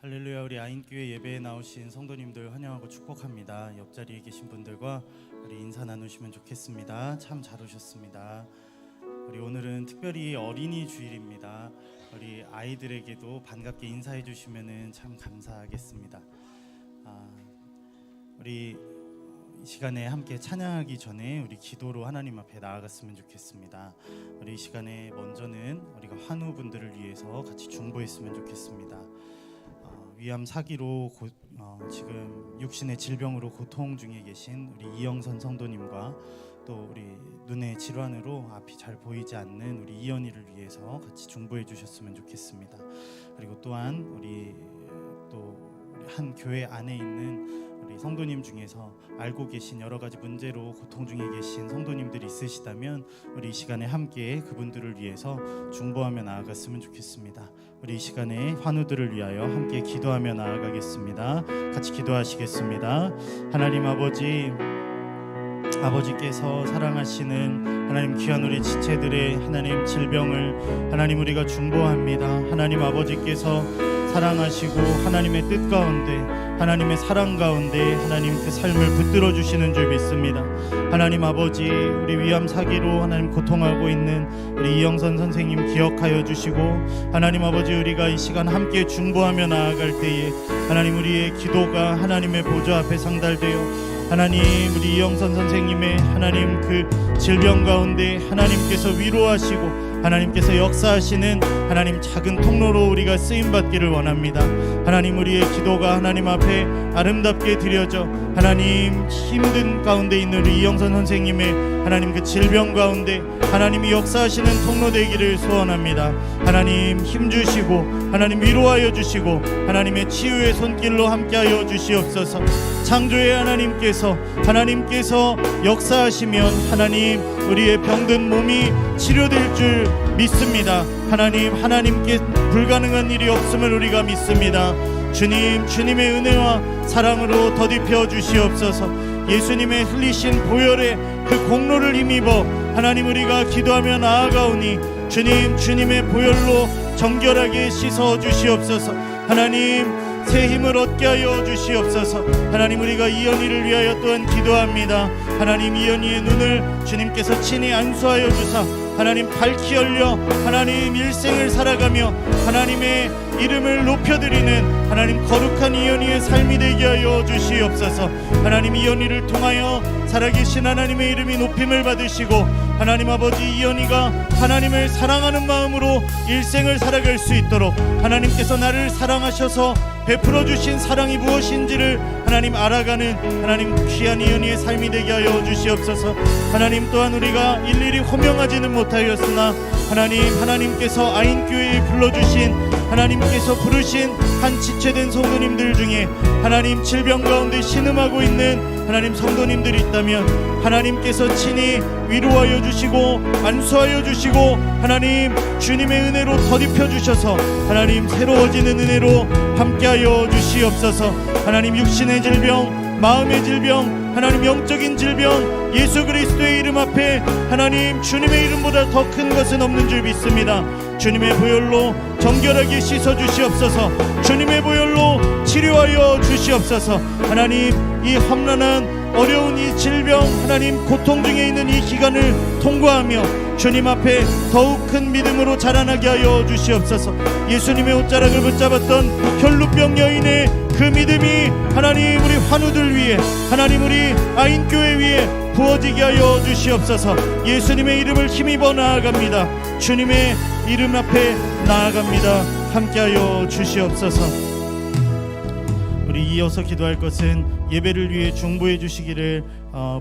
할렐루야. 우리 아인교회 예배에 나오신 성도님들 환영하고 축복합니다. 옆자리에 계신 분들과 우리 인사 나누시면 좋겠습니다. 참 잘 오셨습니다. 우리 오늘은 특별히 어린이 주일입니다. 우리 아이들에게도 반갑게 인사해 주시면 참 감사하겠습니다. 우리 이 시간에 함께 찬양하기 전에 우리 기도로 하나님 앞에 나아갔으면 좋겠습니다. 우리 이 시간에 먼저는 우리가 환우분들을 위해서 같이 중보했으면 좋겠습니다. 위암 사기로 지금 육신의 질병으로 고통 중에 계신 우리 이영선 성도님과 또 우리 눈의 질환으로 앞이 잘 보이지 않는 우리 이연희를 위해서 같이 중보해 주셨으면 좋겠습니다. 그리고 또한 우리 한 교회 안에 있는 우리 성도님 중에서 알고 계신 여러 가지 문제로 고통 중에 계신 성도님들이 있으시다면 우리 이 시간에 함께 그분들을 위해서 중보하며 나아갔으면 좋겠습니다. 우리 이 시간에 환우들을 위하여 함께 기도하며 나아가겠습니다. 같이 기도하시겠습니다. 하나님 아버지께서 사랑하시는 하나님 귀한 우리 지체들의 하나님 질병을 하나님 우리가 중보합니다. 하나님 아버지께서 사랑하시고 하나님의 뜻 가운데 하나님의 사랑 가운데 하나님 그 삶을 붙들어 주시는 줄 믿습니다. 하나님 아버지, 우리 위암 사기로 하나님 고통하고 있는 우리 이영선 선생님 기억하여 주시고, 하나님 아버지, 우리가 이 시간 함께 중보하며 나아갈 때에 하나님 우리의 기도가 하나님의 보좌 앞에 상달되어 하나님 우리 이영선 선생님의 하나님 그 질병 가운데 하나님께서 위로하시고 하나님께서 역사하시는 하나님 작은 통로로 우리가 쓰임받기를 원합니다. 하나님 우리의 기도가 하나님 앞에 아름답게 드려져 하나님 힘든 가운데 있는 우리 이영선 선생님의 하나님 그 질병 가운데 하나님이 역사하시는 통로 되기를 소원합니다. 하나님 힘주시고 하나님 위로하여 주시고 하나님의 치유의 손길로 함께하여 주시옵소서. 창조의 하나님께서 역사하시면 하나님 우리의 병든 몸이 치료될 줄 믿습니다. 하나님께 불가능한 일이 없음을 우리가 믿습니다. 주님의 은혜와 사랑으로 더딥혀 주시옵소서. 예수님의 흘리신 보혈의 그 공로를 힘입어 하나님 우리가 기도하며 나아가오니 주님의 보혈로 정결하게 씻어 주시옵소서. 하나님 새 힘을 얻게 하여 주시옵소서. 하나님 우리가 이연희를 위하여 또한 기도합니다. 하나님 이연희의 눈을 주님께서 친히 안수하여 주사 하나님 밝히 열려 하나님 일생을 살아가며 하나님의 이름을 높여드리는 하나님 거룩한 이연희의 삶이 되게 하여 주시옵소서. 하나님 이연희를 통하여 살아계신 하나님의 이름이 높임을 받으시고 하나님 아버지, 이연희가 하나님을 사랑하는 마음으로 일생을 살아갈 수 있도록 하나님께서 나를 사랑하셔서 베풀어 주신 사랑이 무엇인지를 하나님 알아가는 하나님 귀한 이연희의 삶이 되게 하여 주시옵소서. 하나님 또한 우리가 일일이 호명하지는 못하였으나 하나님께서 아인교회에 불러주신 하나님께서 부르신 한 지체된 성도님들 중에 하나님 질병 가운데 신음하고 있는 하나님 성도님들이 있다면 하나님께서 친히 위로하여 주시고 안수하여 주시고 하나님 주님의 은혜로 더딥혀 주셔서 하나님 새로워지는 은혜로 함께하여 주시옵소서. 하나님 육신의 질병, 마음의 질병, 하나님 영적인 질병, 예수 그리스도의 이름 앞에 하나님 주님의 이름보다 더 큰 것은 없는 줄 믿습니다. 주님의 보혈로 정결하게 씻어 주시옵소서. 주님의 보혈로 치료하여 주시옵소서. 하나님 이 험난한 어려운 이 질병 하나님 고통 중에 있는 이 기간을 통과하며 주님 앞에 더욱 큰 믿음으로 자라나게 하여 주시옵소서. 예수님의 옷자락을 붙잡았던 혈루병 여인의 그 믿음이 하나님 우리 환우들 위해 하나님 우리 아인교회 위에 부어지게 하여 주시옵소서. 예수님의 이름을 힘입어 나아갑니다. 주님의 이름 앞에 나아갑니다. 함께하여 주시옵소서. 우리 이어서 기도할 것은 예배를 위해 중보해 주시기를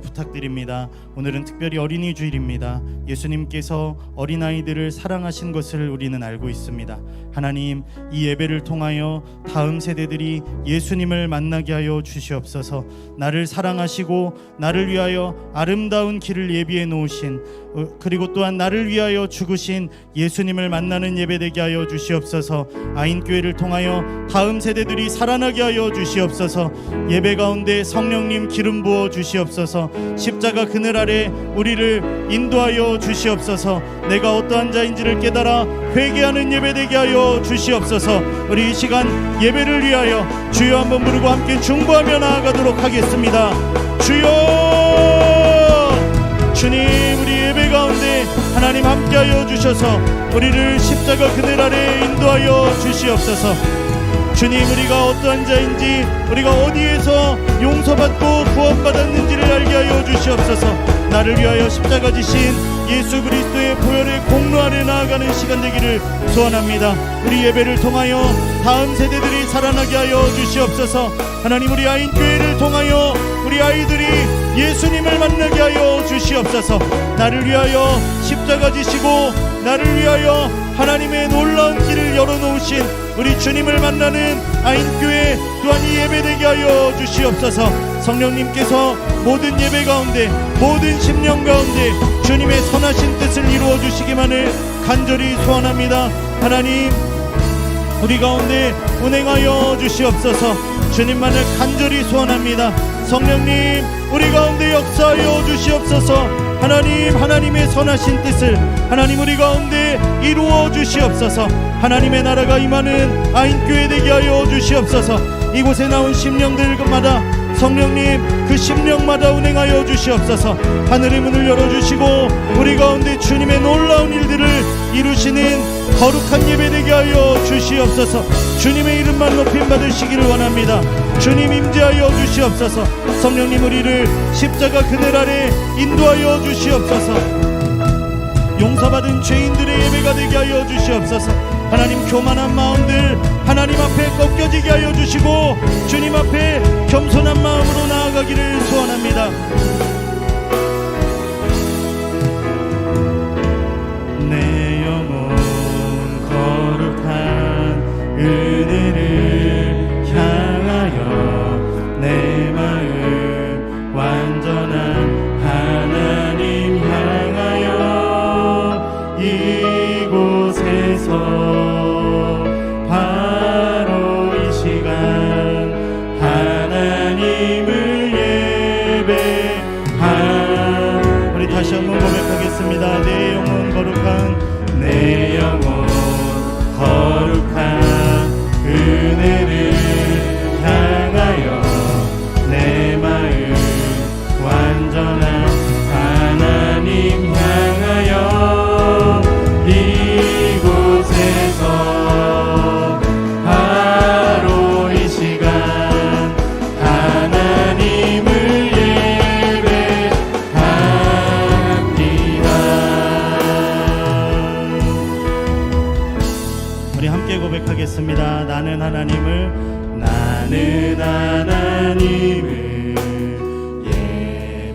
부탁드립니다. 오늘은 특별히 어린이 주일입니다. 예수님께서 어린아이들을 사랑하신 것을 우리는 알고 있습니다. 하나님 이 예배를 통하여 다음 세대들이 예수님을 만나게 하여 주시옵소서. 나를 사랑하시고 나를 위하여 아름다운 길을 예비해 놓으신 그리고 또한 나를 위하여 죽으신 예수님을 만나는 예배되게 하여 주시옵소서. 아인교회를 통하여 다음 세대들이 살아나게 하여 주시옵소서. 예배 가운데 성령님 기름 부어 주시옵소서. 주시옵소서. 십자가 그늘 아래 우리를 인도하여 주시옵소서. 내가 어떠한 자인지를 깨달아 회개하는 예배 되게 하여 주시옵소서. 우리 이 시간 예배를 위하여 주여 한번 부르고 함께 중보하며 나아가도록 하겠습니다. 주여, 주님, 우리 예배 가운데 하나님 함께하여 주셔서 우리를 십자가 그늘 아래 인도하여 주시옵소서. 주님, 우리가 어떠한 자인지, 우리가 어디에서 용서받고 구원받았는지를 알게 하여 주시옵소서. 나를 위하여 십자가 지신 예수 그리스도의 보혈의 공로 아래 나아가는 시간 되기를 소원합니다. 우리 예배를 통하여 다음 세대들이 살아나게 하여 주시옵소서. 하나님, 우리 아인교회를 통하여 우리 아이들이 예수님을 만나게 하여 주시옵소서. 나를 위하여 십자가 지시고 나를 위하여 하나님의 놀라운 길을 열어놓으신 우리 주님을 만나는 아인교회 또한 이 예배되게 하여 주시옵소서. 성령님께서 모든 예배 가운데, 모든 심령 가운데 주님의 선하신 뜻을 이루어 주시기만을 간절히 소원합니다. 하나님, 우리 가운데 운행하여 주시옵소서. 주님만을 간절히 소원합니다. 성령님, 우리 가운데 역사하여 주시옵소서. 하나님, 하나님의 선하신 뜻을 하나님 우리 가운데 이루어 주시옵소서. 하나님의 나라가 임하는 아인교회 되게 하여 주시옵소서. 이곳에 나온 심령들마다 성령님, 그 심령마다 운행하여 주시옵소서. 하늘의 문을 열어주시고 우리 가운데 주님의 놀라운 일들을 이루시는 거룩한 예배 되게 하여 주시옵소서. 주님의 이름만 높임 받으시기를 원합니다. 주님 임재하여 주시옵소서. 성령님, 우리를 십자가 그늘 아래 인도하여 주시옵소서. 용서받은 죄인들의 예배가 되게 하여 주시옵소서. 하나님, 교만한 마음들 하나님 앞에 꺾여지게 하여 주시고 주님 앞에 겸손한 마음으로 나아가기를 소원합니다. 내 영혼 거룩한 은혜를 향하여 내 마음 완전한 하나님 향하여 이곳에서 바로 이 시간 하나님을 예배한 우리 다시 한번 고백하겠습니다. 내 영혼 거룩한, 내 영혼 거룩한 은혜를 향하여 내 마음 완전한 하나님 향하여 이곳에서 바로 이 시간 하나님을 예배합니다. 우리 함께 고백하겠습니다. 나는 하나님을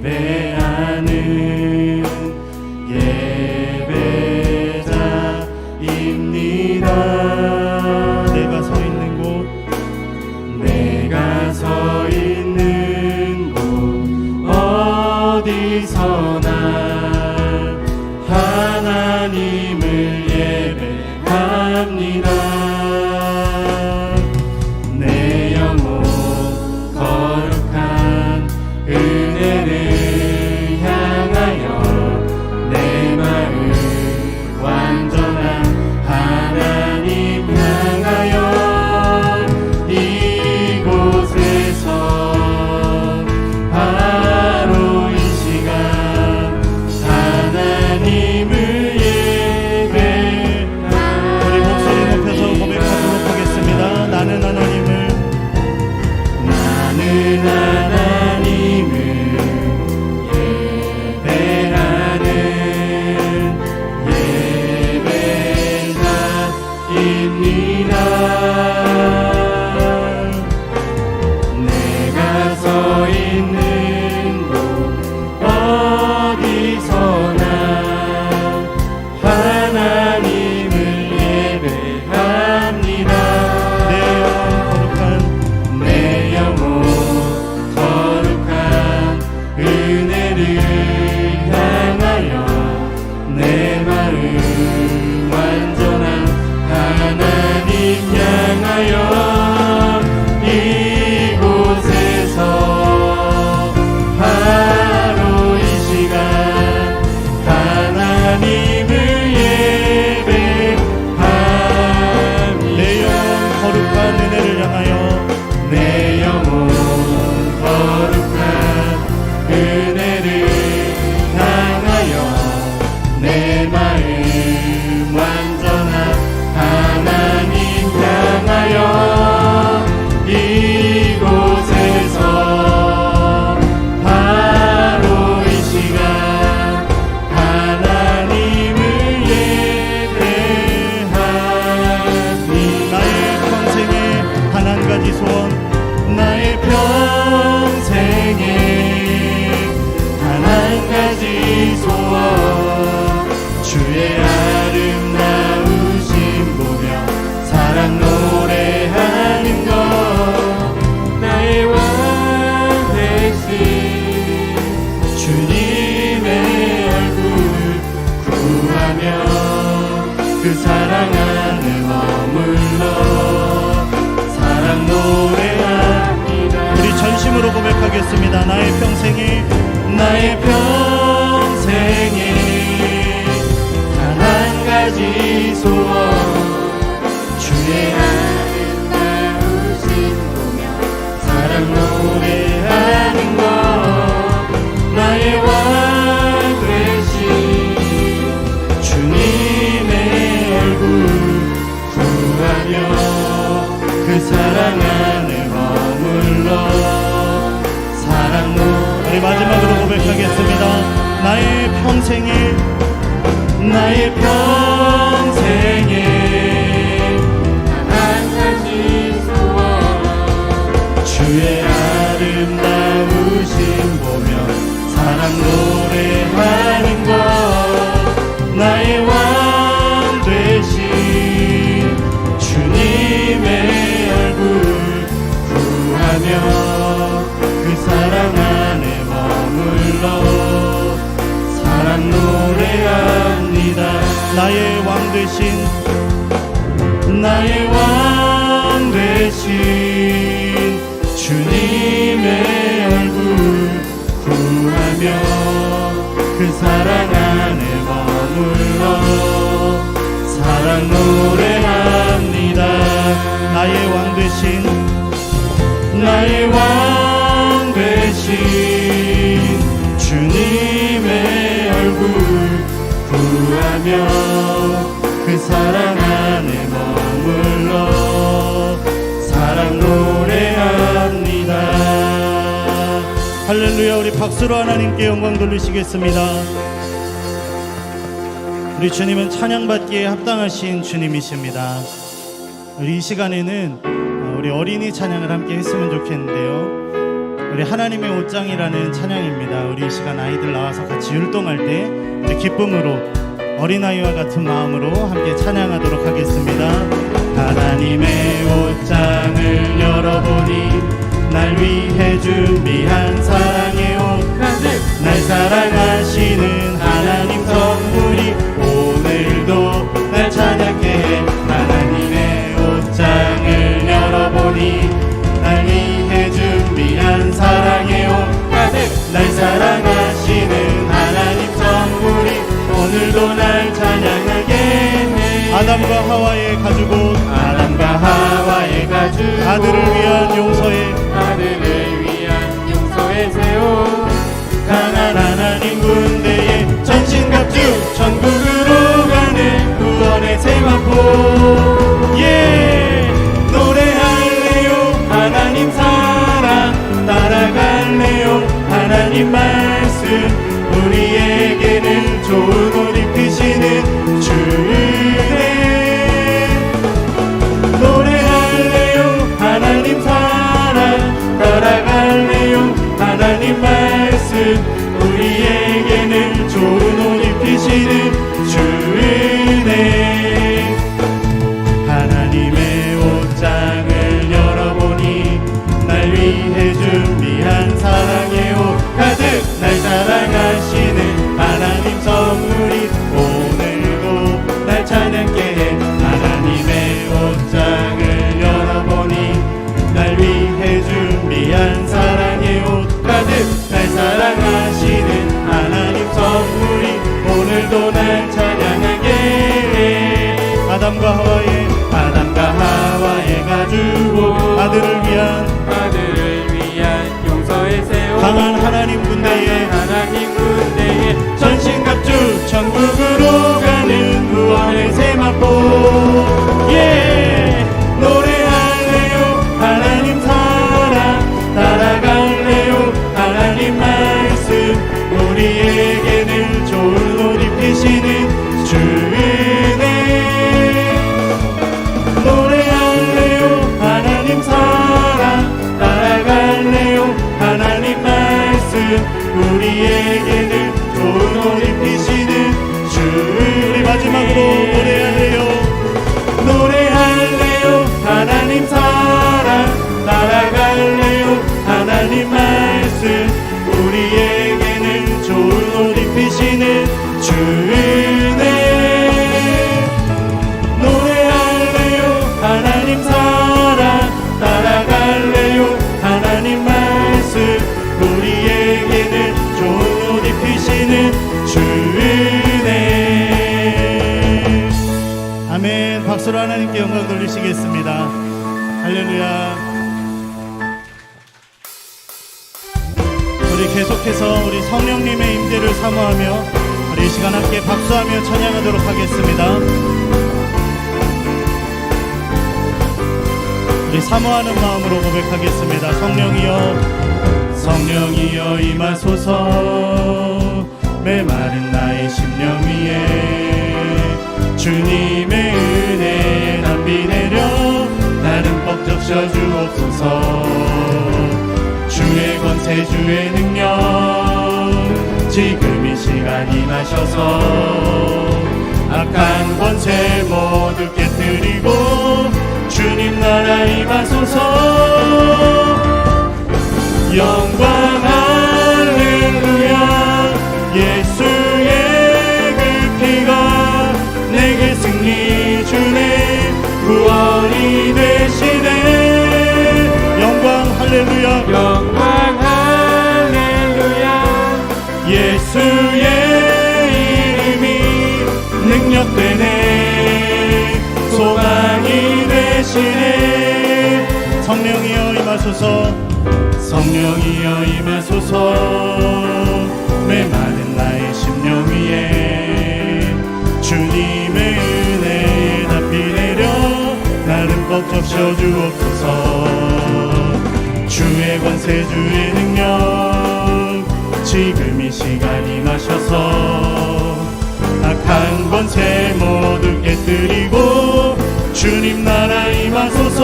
예배하는 예배자입니다. 내가 서 있는 곳 어디서나 하나님을 예배합니다. 내 영혼 거룩한 내 마음 완전한 하나님 향하여 이곳에서 바로 이 시간 하나님을 예배하니 나의 평생에 단 한 가지 소원, 나의 평생에 단 한 가지 소원 주의 아름다우심 보며 사랑 노래하는 것 나의 왕 되신 주님의 얼굴 구하며 그 사랑 안에 머물러 사랑 노래합니다. 우리 전심으로 고백하겠습니다. 나의 평생에 단 한 가지 소원 주의 아름다우심 보며 사랑 노래하는 것 나의 왕 되신 주님의 얼굴 구하며 그 사랑 안에 머물러 사랑 노래 우리 마지막으로 고백하겠습니다. 나의 평생에 단 한 가지 소원 주의 아름다우심 보며 사랑 노래하는 것 나의 왕 되신 주님의 얼굴 구하며 그 사랑 안에 머물러 사랑 노래합니다. 나의 왕 되신 주님의 얼굴 구하며 그 사랑 안에 머물러 사랑 노래합니다. 나의 왕 되신 주님의 얼굴 구하며 그 사랑 안에 머물러 사랑 노래합니다. 할렐루야. 우리 박수로 하나님께 영광 돌리시겠습니다. 우리 주님은 찬양받기에 합당하신 주님이십니다. 우리 이 시간에는 우리 어린이 찬양을 함께 했으면 좋겠는데요. 우리 하나님의 옷장이라는 찬양입니다. 우리 이 시간 아이들 나와서 같이 율동할 때 우리 기쁨으로 어린아이와 같은 마음으로 함께 찬양하도록 하겠습니다. 하나님의 옷장을 열어보니 날 위해 준비한 사랑의 옷 날 사랑하시는 하나님 선물이 오늘도 날 찬양케 해 하나님의 옷장을 열어보니 날 위해 준비한 사랑의 옷 날 사랑하시는 하나님 선물이 오늘도 날 찬양하게 해 아담과 하와의 가죽옷 아들을 위한 용서의 새옷 강한 하나님 군대의 전신갑주 천국으로 가는 구원의 세마포 노래할래요 하나님 사랑 따라갈래요 하나님 말씀 우리에게는 좋은 옷 입히시는 주네 노래할래요 하나님 사랑 따라갈래요 하나님 말씀 우리에게는 좋은 옷 입히시는 주네 하나님의 옷장을 열어보니 날 위해 준비한 사랑의 옷 가득 날 사랑하시는 하나님 선물이 오늘도 날 찬양케 해 하나님의 옷장을 열어보니 날 위해 준비한 사랑의 옷 가득 날 사랑하시는 하나님 선물이 오늘도 날 찬양하게 해 아담과 하와의 가죽옷 아들을 위한 용서의 새옷 강한 하나님 군대의 전신갑주 천국으로 주 은혜 노래할래요 하나님 사랑 따라갈래요 하나님 말씀 우리에게는 좋은 옷 입히시는 주 우리 마지막으로 노래할래요. 노래할래요 하나님 사랑 따라갈래요 하나님 말씀 우리에게는 좋은 옷 입히시는 주 은혜 노래할래요 하나님 사랑 따라갈래요 하나님 말씀 우리에게는 좋은 옷 입히시는 주 은혜 아멘. 박수로 하나님께 영광 돌리시겠습니다. 할렐루야. 우리 계속해서 우리 성령님의 임재를 사모하며 우리 이 시간 함께 박수하며 찬양하도록 하겠습니다. 우리 사모하는 마음으로 고백하겠습니다. 성령이여 임하소서 메마른 나의 심령 위에 주님의 은혜에 담비 내려 나는 뻑적 쉬어주옵소서 주의 권세 주의 능력 지금 이 시간 임하셔서 악한 권세 모두 깨뜨리고 주님 나라 임하소서 영광 할렐루야 예수의 그 피가 내게 승리 주네 구원이 되시네 영광 할렐루야. 영광 할렐루야 예수의 이름이 능력되네 소망이 되시네 성령이여 임하소서 성령이여 임하소서 메마른 나의 심령 위에 주님의 은혜에 담비 내려 나를 뻑적 쉬어주옵소서 주의 권세 주의 능력 지금 이 시간 임하셔서 악한 권세 모두 깨뜨리고 주님 나라 임하소서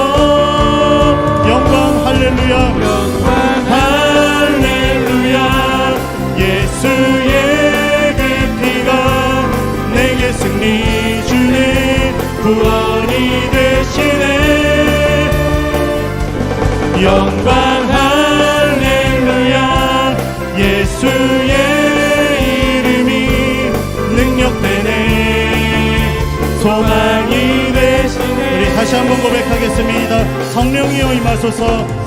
영광 할렐루야. 영광 할렐루야 예수의 그 피가 내게 승리 주네 구원이 되시네 영광 할렐루야 예수의 이름이 능력되네 소망이 되시네 우리 다시 한번 고백하겠습니다. 성령이여 임하소서.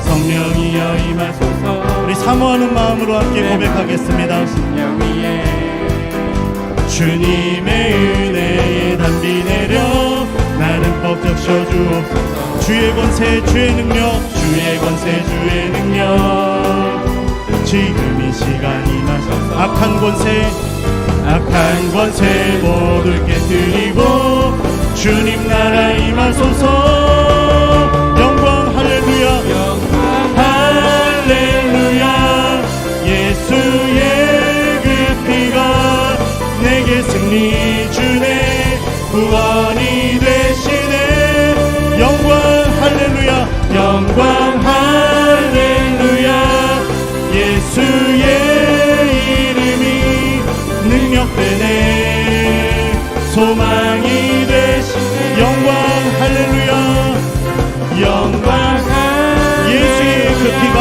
성령이여 임하소서 우리 사모하는 마음으로 함께 고백하겠습니다. 심령 위에 주님의 은혜에 담비 내려 나는 뻑적 쉬어주옵소서 주의 권세 주의 능력 주의 권세 주의 능력 지금 이 시간 임하셔서 악한 권세 모두 깨뜨리고 주님 나라 임하소서 영광 할렐루야. 영광 할렐루야 예수의 그 피가 내게 승리 주네 구원이 되시네 영광 할렐루야. 영광 할렐루야 예수의 이름이 능력되네 소망이 되시네 영광 할렐루야. 영광 예수의 그 피가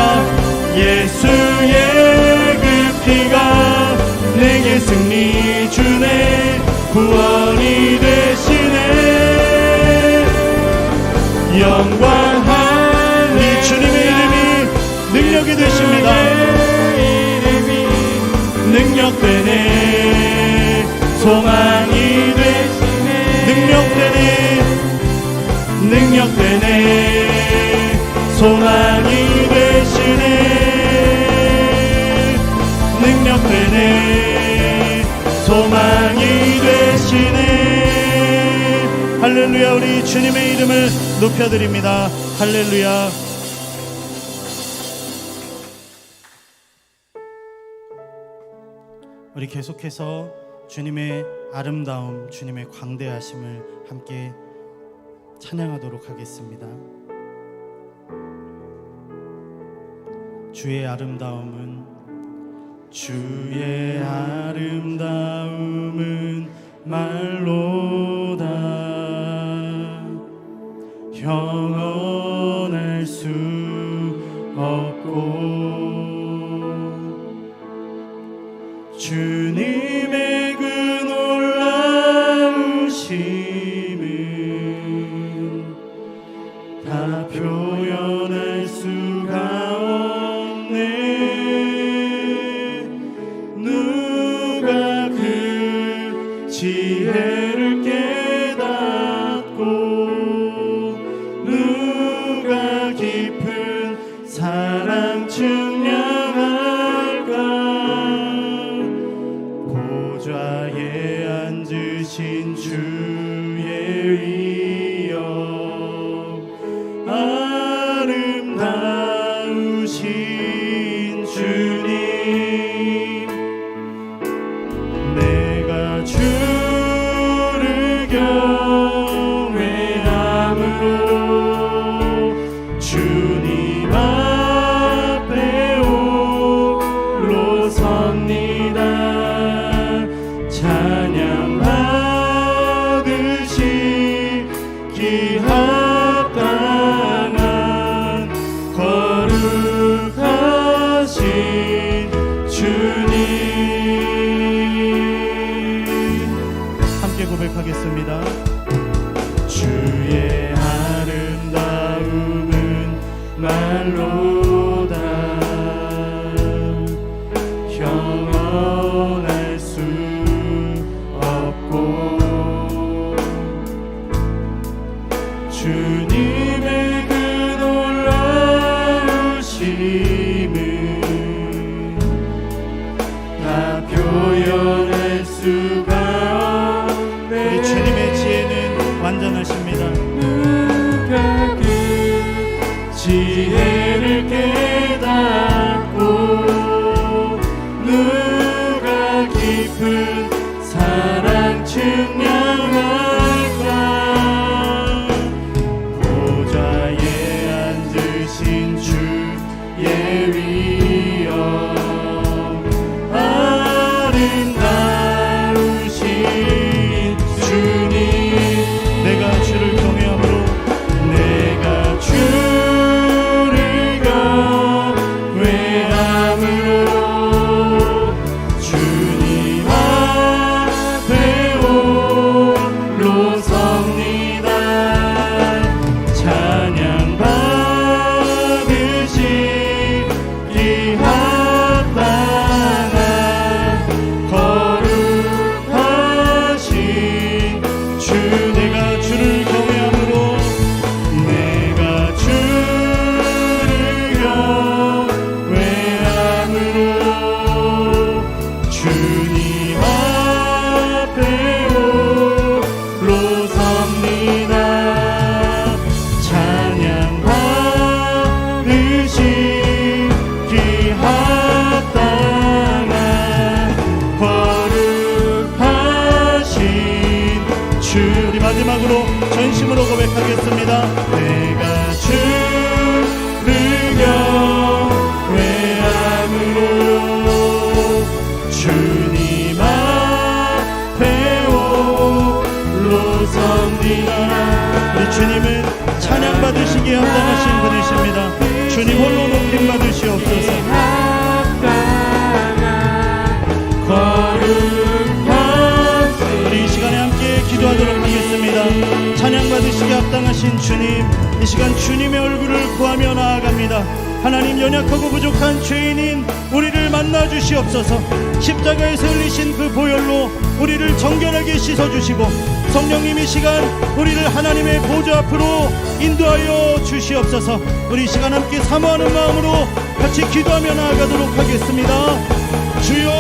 예수의 그 피가 내게 승리 주네 구원이 되시네 영광 우리 주님의 이름이 능력이 되십니다. 이름이 능력되네 소망이 되시네 능력되네 소망이 되시네 능력되네 소망이 되시네 할렐루야. 우리 주님의 이름을 높여드립니다. 할렐루야. 우리 계속해서 주님의 아름다움, 주님의 광대하심을 함께 찬양하도록 하겠습니다. 주의 아름다움은 말로다 형언할 수 없고 주님의 그 놀라우심은 다 표현할 수가 없네. 누가 그 지혜를 깨닫고 누가 깊은 사랑 증명할까. 보좌에 앉으신 주의 위엄 아름다우신 주님, 내가 주를 경외함으로 주님 앞에 홀로 섭니다. 찬양 받으시기 합당한 거룩하신 주님. 함께 고백하겠습니다. 주의 아름다움은 말로다 형언할 수 없고 주님의 그 놀라우심은 다 표현할 수가 없네. 우리 주님의 지혜는 완전하십니다. 누가 그 지혜를 깨닫고 누가 깊은 사랑 증명할까. 보좌에 앉으신 주의 위엄 아름다우신 주님, 내가 주를 경외함으로 내가 주를 경외함으로 주님 앞에 홀로 섭니다. 찬양 받으시기 합당한 거룩하신 주, 내가 주를 경외함으로 내가 주를 경외함으로 주님 앞에 홀로 섭니다. 찬양 받으시기 합당한 거룩하신 주. 우리 마지막으로 전심으로 고백하겠습니다. 내가 주를 경외함으로 주님 앞에 홀로 섭니다. 우리 주님은 찬양 받으시기에 합당하신 분이십니다. 주님 홀로 높임 받으시옵소서. 우리 이 시간에 함께 기도하도록 하겠습니다. 찬양 받으시기에 합당하신 주님, 이 시간 주님의 얼굴을 구하며 나아갑니다. 하나님, 연약하고 부족한 죄인인 우리를 만나 주시옵소서. 십자가에서 흘리신 그 보혈로 우리를 정결하게 씻어주시고 성령님 이 시간 우리를 하나님의 보좌 앞으로 인도하여 주시옵소서. 우리 이 시간 함께 사모하는 마음으로 같이 기도하며 나아가도록 하겠습니다. 주여,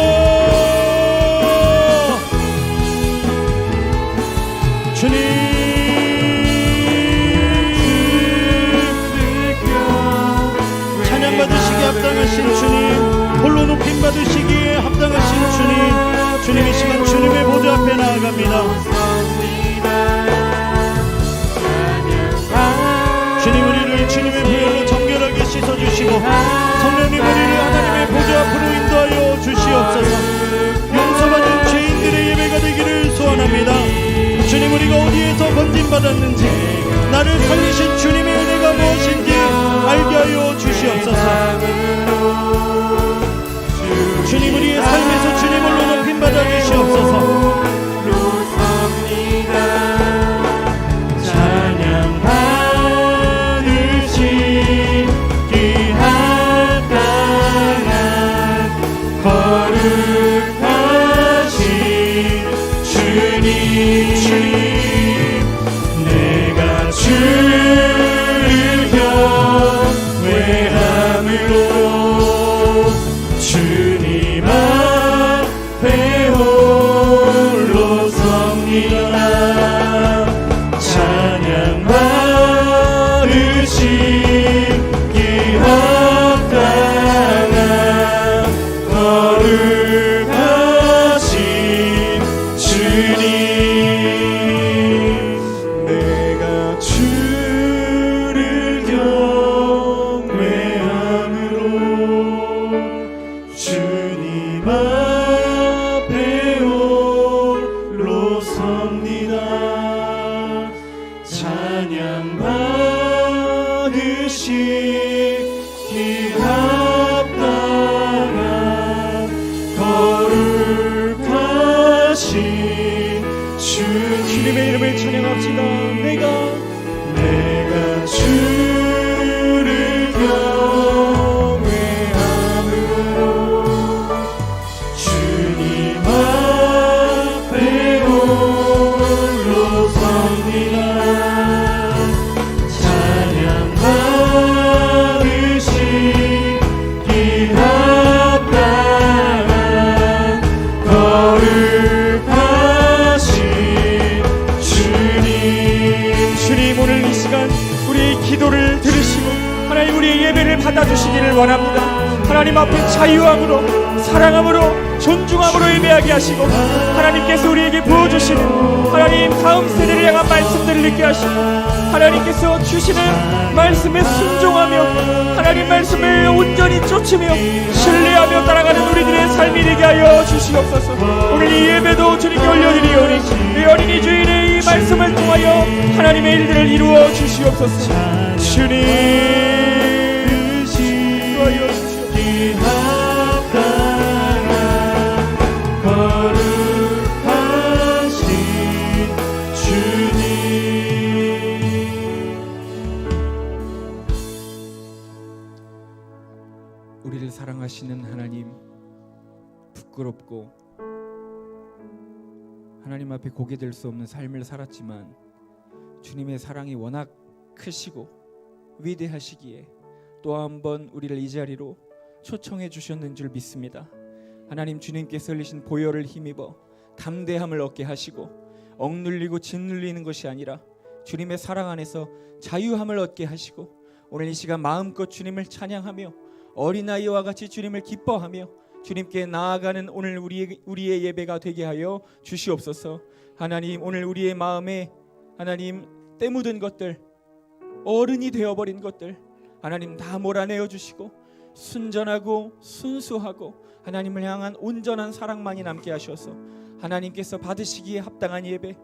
주님, 찬양 받으시기에 합당하신 주님, 홀로 높임 받으시기에 합당하신 주님, 주님 이 시간 주님의 보좌 앞에 나아갑니다. 주님 우리를 주님의 보혈로 정결하게 씻어주시고 성령님 우리를 하나님의 보좌 앞으로 인도하여 주시옵소서. 용서받은 죄인들의 예배가 되기를 소원합니다. 주님 우리가 어디에서 건진받았는지 나를 살리신 주님의 은혜가 무엇인지 알게 하여 주시옵소서. 주님 우리의 삶에서 주님을 높임받아 주시옵소서. 주님의 이름을 찬양합시다. 내가 주를 경외함으로 주님 앞에 홀로 섭니다. 찬양 받으시기 합당한 거룩하신 주님 오늘 이 시간 우리의 기도를 들으시고 하나님 우리의 예배를 받아주시기를 원합니다. 하나님 앞에 자유함으로 사랑함으로 존중함으로 예배하게 하시고 하나님께서 우리에게 부어주시는 하나님 다음 세대를 향한 말씀들을 듣게 하시고 하나님께서 주시는 말씀에 순종하며 하나님 말씀을 온전히 쫓으며 신뢰하며 따라가는 우리들의 삶이 되게 하여 주시옵소서. 오늘 이 예배도 주님께 올려드리오니 이 어린이 주일의 이 말씀을 통하여 하나님의 일들을 이루어 주시옵소서. 주님 인도하여 주시옵소서. 우리를 사랑하시는 하나님, 부끄럽고 하나님 앞에 고개 들 수 없는 삶을 살았지만 주님의 사랑이 워낙 크시고 위대하시기에 또 한 번 우리를 이 자리로 초청해 주셨는 줄 믿습니다. 하나님 주님께서 흘리신 보혈을 힘입어 담대함을 얻게 하시고 억눌리고 짓눌리는 것이 아니라 주님의 사랑 안에서 자유함을 얻게 하시고 오늘 이 시간 마음껏 주님을 찬양하며 어린아이와 같이 주님을 기뻐하며 주님께 나아가는 오늘 우리의 예배가 되게 하여 주시옵소서. 하나님 오늘 우리의 마음에 하나님 때 묻은 것들, 어른이 되어버린 것들 하나님 다 몰아내어 주시고 순전하고 순수하고 하나님을 향한 온전한 사랑만이 남게 하셔서 하나님께서 받으시기에 합당한 예배,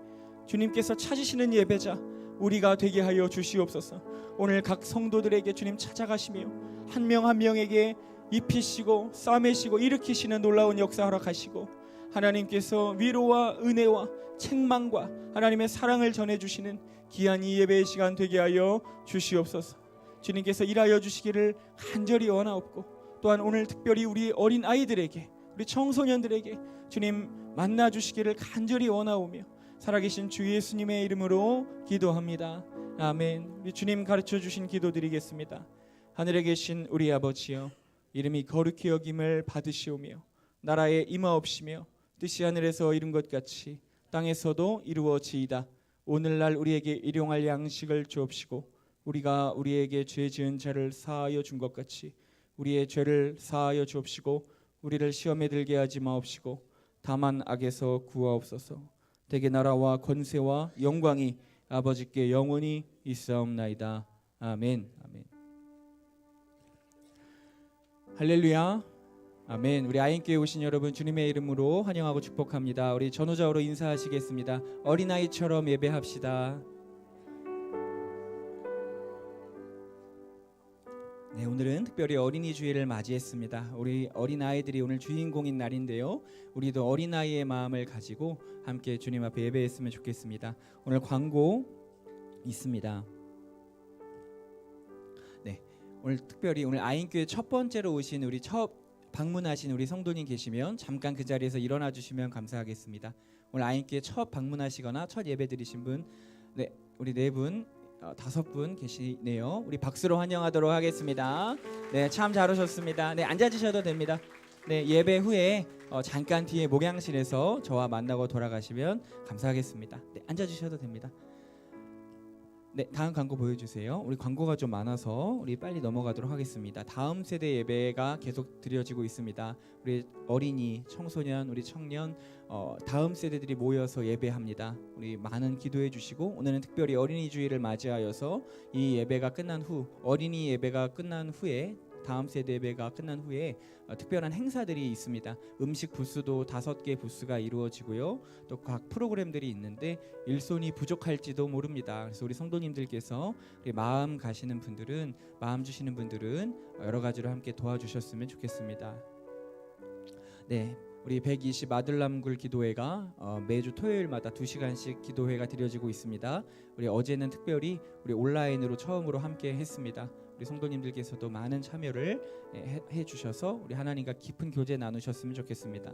주님께서 찾으시는 예배자 우리가 되게 하여 주시옵소서. 오늘 각 성도들에게 주님 찾아가시며 한 명 한 명에게 입히시고 싸매시고 일으키시는 놀라운 역사 허락하시고 하나님께서 위로와 은혜와 책망과 하나님의 사랑을 전해주시는 귀한 이 예배의 시간 되게 하여 주시옵소서. 주님께서 일하여 주시기를 간절히 원하옵고 또한 오늘 특별히 우리 어린 아이들에게 우리 청소년들에게 주님 만나 주시기를 간절히 원하오며 살아계신 주 예수님의 이름으로 기도합니다. 아멘. 우리 주님 가르쳐 주신 기도 드리겠습니다. 하늘에 계신 우리 아버지여, 이름이 거룩히 여김을 받으시오며 나라에 임하옵시며 뜻이 하늘에서 이룬 것 같이 땅에서도 이루어지이다. 오늘날 우리에게 일용할 양식을 주옵시고 우리가 우리에게 죄 지은 자를 사하여 준 것 같이 우리의 죄를 사하여 주옵시고 우리를 시험에 들게 하지 마옵시고 다만 악에서 구하옵소서. 대개 나라와 권세와 영광이 아버지께 영원히 있사옵나이다. 아멘. 아멘. 할렐루야. 아멘. 우리 아인교회 오신 여러분 주님의 이름으로 환영하고 축복합니다. 우리 전우자로 인사하시겠습니다. 어린아이처럼 예배합시다. 네, 오늘은 특별히 어린이 주일을 맞이했습니다. 우리 어린아이들이 오늘 주인공인 날인데요. 우리도 어린아이의 마음을 가지고 함께 주님 앞에 예배했으면 좋겠습니다. 오늘 광고 있습니다. 네, 오늘 특별히 오늘 아인교회 첫 번째로 오신 우리 첫 방문하신 우리 성도님 계시면 잠깐 그 자리에서 일어나 주시면 감사하겠습니다. 오늘 아인교회 첫 방문하시거나 첫 예배 드리신 분, 네, 우리 네 분, 5분 계시네요. 우리 박수로 환영하도록 하겠습니다. 네, 참 잘 오셨습니다. 네, 앉아 주셔도 됩니다. 네, 예배 후에 잠깐 뒤에 목양실에서 저와 만나고 돌아가시면 감사하겠습니다. 네, 앉아 주셔도 됩니다. 네, 다음 광고 보여주세요. 우리 광고가 좀 많아서 우리 빨리 넘어가도록 하겠습니다. 다음 세대 예배가 계속 드려지고 있습니다. 우리 어린이, 청소년, 우리 청년, 다음 세대들이 모여서 예배합니다. 우리 많은 기도해 주시고 오늘은 특별히 어린이 주일을 맞이하여서 이 예배가 끝난 후, 어린이 예배가 끝난 후에 다음 세대 예배가 끝난 후에 특별한 행사들이 있습니다. 음식 부스도 5개 부스가 이루어지고요. 또 각 프로그램들이 있는데 일손이 부족할지도 모릅니다. 그래서 우리 성도님들께서 우리 마음 가시는 분들은, 마음 주시는 분들은 여러 가지로 함께 도와주셨으면 좋겠습니다. 네, 우리 120 아들남굴 기도회가 매주 토요일마다 2시간씩 기도회가 드려지고 있습니다. 우리 어제는 특별히 우리 온라인으로 처음으로 함께 했습니다. 우리 성도님들께서도 많은 참여를 해 주셔서 우리 하나님과 깊은 교제 나누셨으면 좋겠습니다.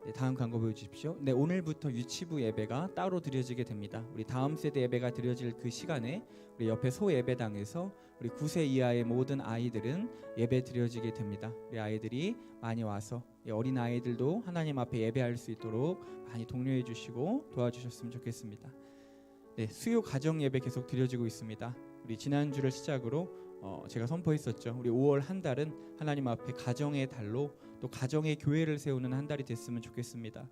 네, 다음 광고 보여주십시오. 네, 오늘부터 유치부 예배가 따로 드려지게 됩니다. 우리 다음 세대 예배가 드려질 그 시간에 우리 옆에 소예배당에서 우리 9세 이하의 모든 아이들은 예배 드려지게 됩니다. 우리 아이들이 많이 와서 어린 아이들도 하나님 앞에 예배할 수 있도록 많이 독려해 주시고 도와주셨으면 좋겠습니다. 네, 수요 가정 예배 계속 드려지고 있습니다. 우리 지난주를 시작으로 제가 선포했었죠. 우리 5월 한 달은 하나님 앞에 가정의 달로 또 가정의 교회를 세우는 한 달이 됐으면 좋겠습니다.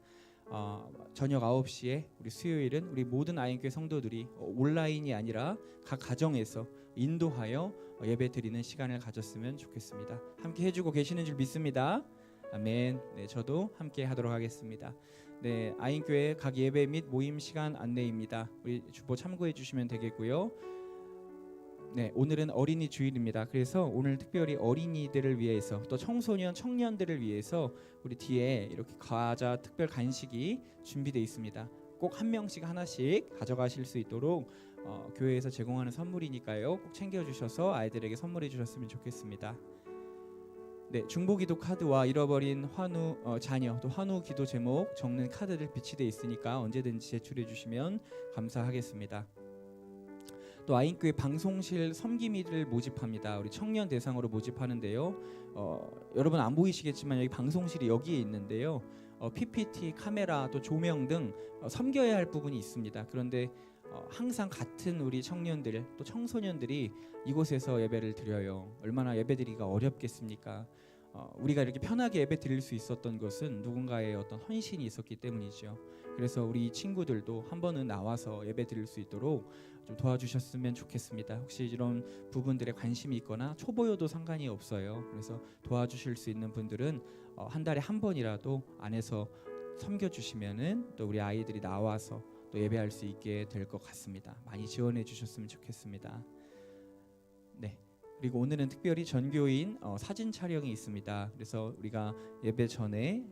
저녁 9시에 우리 수요일은 우리 모든 아인교회 성도들이 온라인이 아니라 각 가정에서 인도하여 예배 드리는 시간을 가졌으면 좋겠습니다. 함께 해주고 계시는 줄 믿습니다. 아멘. 네, 저도 함께 하도록 하겠습니다. 네, 아인교회 각 예배 및 모임 시간 안내입니다. 우리 주보 참고해 주시면 되겠고요. 네, 오늘은 어린이 주일입니다. 그래서 오늘 특별히 어린이들을 위해서 또 청소년, 청년들을 위해서 우리 뒤에 이렇게 과자 특별 간식이 준비되어 있습니다. 꼭 한 명씩 하나씩 가져가실 수 있도록 교회에서 제공하는 선물이니까요. 꼭 챙겨주셔서 아이들에게 선물해 주셨으면 좋겠습니다. 네, 중보기도 카드와 잃어버린 환우 자녀 또 환우 기도 제목 적는 카드들 비치되어 있으니까 언제든지 제출해 주시면 감사하겠습니다. 또 아인교회 방송실 섬김이를 모집합니다. 우리 청년 대상으로 모집하는데요. 여러분 안 보이시겠지만 여기 방송실이 여기에 있는데요. PPT, 카메라, 또 조명 등 섬겨야 할 부분이 있습니다. 그런데 항상 같은 우리 청년들 또 청소년들이 이곳에서 예배를 드려요. 얼마나 예배드리기가 어렵겠습니까? 우리가 이렇게 편하게 예배 드릴 수 있었던 것은 누군가의 어떤 헌신이 있었기 때문이죠. 그래서 우리 친구들도 한 번은 나와서 예배 드릴 수 있도록 좀 도와주셨으면 좋겠습니다. 혹시 이런 부분들에 관심이 있거나 초보여도 상관이 없어요. 그래서 도와주실 수 있는 분들은 한 달에 한 번이라도 안에서 섬겨주시면은 또 우리 아이들이 나와서 또 예배할 수 있게 될 것 같습니다. 많이 지원해 주셨으면 좋겠습니다. 네. 그리고 오늘은 특별히 전교인 사진 촬영이 있습니다. 그래서 우리가 예배 전에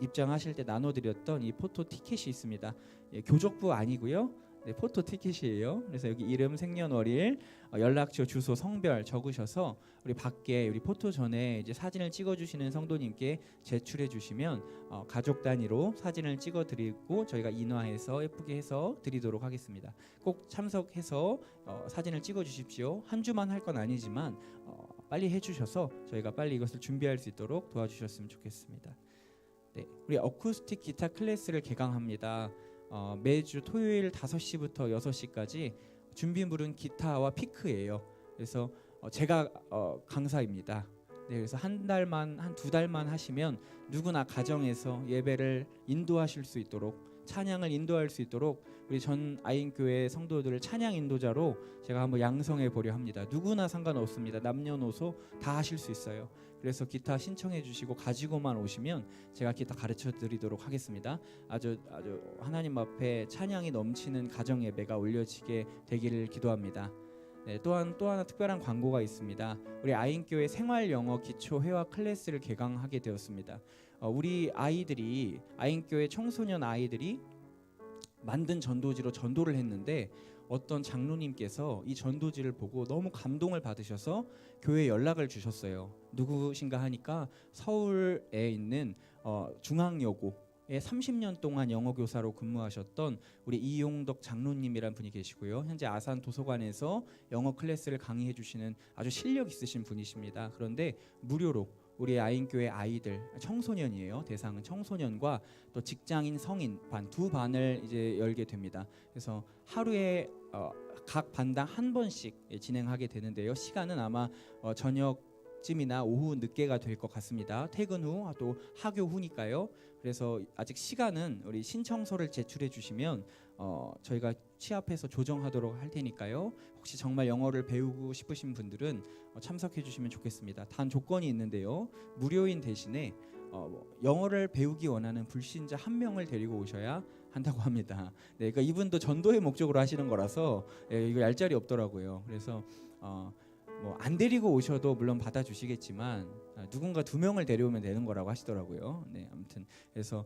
입장하실 때 나눠드렸던 이 포토 티켓이 있습니다. 예, 교족부 아니고요. 네, 포토 티켓이에요. 그래서 여기 이름, 생년월일, 연락처, 주소, 성별 적으셔서 우리 밖에 우리 포토 전에 이제 사진을 찍어주시는 성도님께 제출해 주시면 가족 단위로 사진을 찍어드리고 저희가 인화해서 예쁘게 해서 드리도록 하겠습니다. 꼭 참석해서 사진을 찍어주십시오. 한 주만 할 건 아니지만 빨리 해주셔서 저희가 빨리 이것을 준비할 수 있도록 도와주셨으면 좋겠습니다. 네, 우리 어쿠스틱 기타 클래스를 개강합니다. 매주 토요일 5시부터 6시까지 준비물은 기타와 피크예요. 그래서 제가 강사입니다. 네, 그래서 한 달만 한 두 달만 하시면 누구나 가정에서 예배를 인도하실 수 있도록 찬양을 인도할 수 있도록 우리 전 아인교회 성도들을 찬양 인도자로 제가 한번 양성해 보려 합니다. 누구나 상관없습니다. 남녀노소 다 하실 수 있어요. 그래서 기타 신청해 주시고 가지고만 오시면 제가 기타 가르쳐 드리도록 하겠습니다. 아주 하나님 앞에 찬양이 넘치는 가정 예배가 올려지게 되기를 기도합니다. 네, 또 하나 특별한 광고가 있습니다. 우리 아인교회 생활 영어 기초 회화 클래스를 개강하게 되었습니다. 우리 아이들이 아인교회 청소년 아이들이 만든 전도지로 전도를 했는데 어떤 장로님께서 이 전도지를 보고 너무 감동을 받으셔서 교회에 연락을 주셨어요. 누구신가 하니까 서울에 있는 중앙여고에 30년 동안 영어 교사로 근무하셨던 우리 이용덕 장로님이란 분이 계시고요. 현재 아산 도서관에서 영어 클래스를 강의해 주시는 아주 실력 있으신 분이십니다. 그런데 무료로 우리 아인교회 아이들 청소년이에요. 대상은 청소년과 또 직장인 성인 반 두 반을 이제 열게 됩니다. 그래서 하루에 각 반당 한 번씩 진행하게 되는데요. 시간은 아마 저녁쯤이나 오후 늦게가 될 것 같습니다. 퇴근 후 또 하교 후니까요. 그래서 아직 시간은 우리 신청서를 제출해 주시면 저희가 취합해서 조정하도록 할 테니까요. 혹시 정말 영어를 배우고 싶으신 분들은 참석해 주시면 좋겠습니다. 단 조건이 있는데요. 무료인 대신에 영어를 배우기 원하는 불신자 한 명을 데리고 오셔야 한다고 합니다. 네, 그러니까 이분도 전도의 목적으로 하시는 거라서 이거 얄짤이 없더라고요. 그래서 뭐 안 데리고 오셔도 물론 받아주시겠지만 누군가 두 명을 데려오면 되는 거라고 하시더라고요. 네, 아무튼 그래서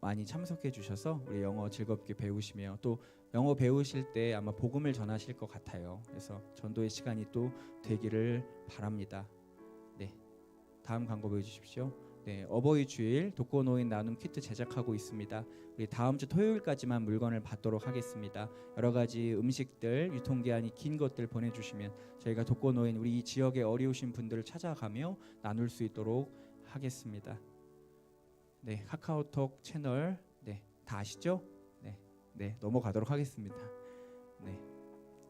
많이 참석해 주셔서 우리 영어 즐겁게 배우시며 또 영어 배우실 때 아마 복음을 전하실 것 같아요. 그래서 전도의 시간이 또 되기를 바랍니다. 네, 다음 광고 보여주십시오. 네, 어버이 주일 독거노인 나눔 키트 제작하고 있습니다. 우리 다음 주 토요일까지만 물건을 받도록 하겠습니다. 여러 가지 음식들, 유통기한이 긴 것들 보내주시면 저희가 독거노인 우리 이 지역에 어려우신 분들을 찾아가며 나눌 수 있도록 하겠습니다. 네, 카카오톡 채널 다 아시죠? 네, 넘어가도록 하겠습니다.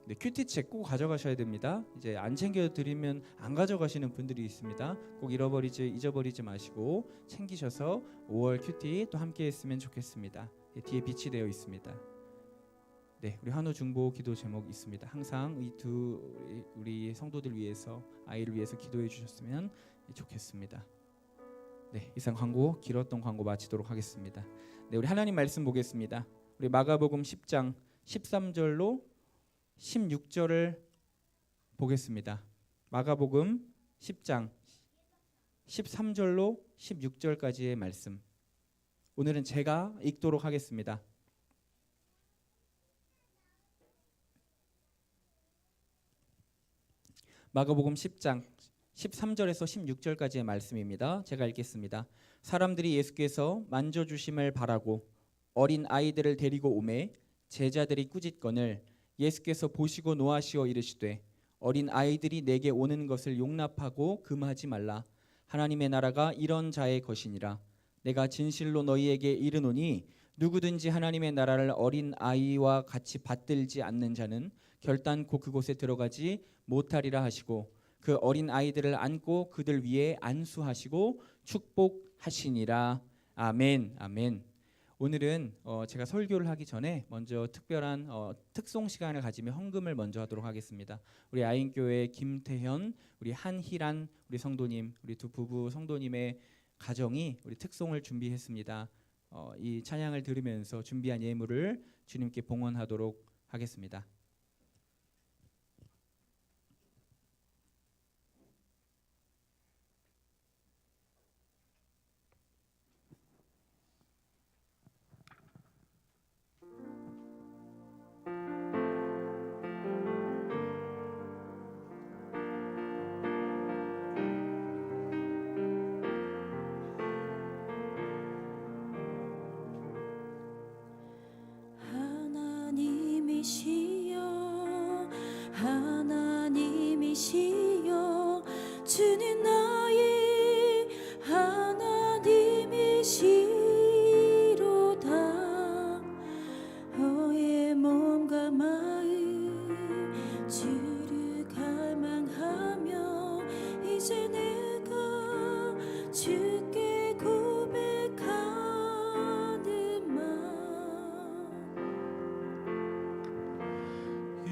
네, 큐티책 꼭 가져가셔야 됩니다. 이제 안 챙겨 드리면 안 가져가시는 분들이 있습니다. 꼭 잊어버리지 마시고 챙기셔서 5월 큐티 또 함께 했으면 좋겠습니다. 뒤에 비치되어 있습니다. 네, 우리 한우 중보 기도 제목 있습니다. 항상 우리 성도들 위해서 아이를 위해서 기도해 주셨으면 좋겠습니다. 네, 이상 길었던 광고 마치도록 하겠습니다. 네, 우리 하나님 말씀 보겠습니다. 우리 마가복음 10장 13절로 16절을 보겠습니다. 마가복음 10장 13절로 16절까지의 말씀. 오늘은 제가 읽도록 하겠습니다. 마가복음 10장 13절에서 16절까지의 말씀입니다. 제가 읽겠습니다. 사람들이 예수께서 만져주심을 바라고 어린 아이들을 데리고 오매 제자들이 꾸짖거늘 예수께서 보시고 노하시어 이르시되 어린 아이들이 내게 오는 것을 용납하고 금하지 말라. 하나님의 나라가 이런 자의 것이니라. 내가 진실로 너희에게 이르노니 누구든지 하나님의 나라를 어린 아이와 같이 받들지 않는 자는 결단코 그곳에 들어가지 못하리라 하시고 그 어린 아이들을 안고 그들 위에 안수하시고 축복하시니라. 아멘. 아멘. 오늘은 제가 설교를 하기 전에 먼저 특별한 특송 시간을 가지며 헌금을 먼저 하도록 하겠습니다. 우리 아인교회 김태현, 우리 한희란 우리 성도님, 우리 두 부부 성도님의 가정이 우리 특송을 준비했습니다. 이 찬양을 들으면서 준비한 예물을 주님께 봉헌하도록 하겠습니다. 하나님이시여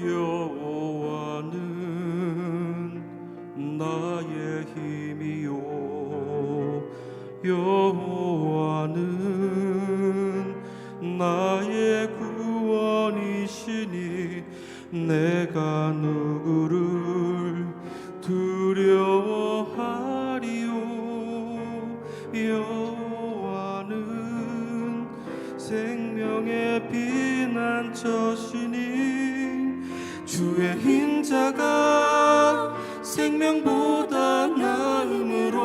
여호와는 나의 힘이요 여호와는 나의 구원이시니 내가 누구를 두려워하리요 여호와는 생명의 피난처시니 주의 인자가 생명보다 나음으로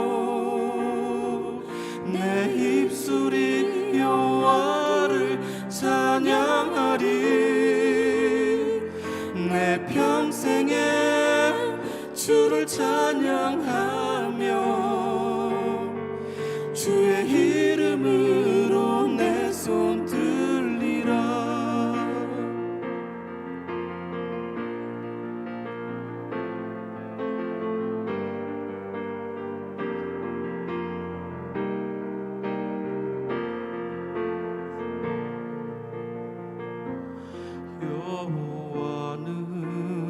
내 입술이 여호와를 찬양하리 내 평생에 주를 찬양하며 주의 이름으로 내 손 들리라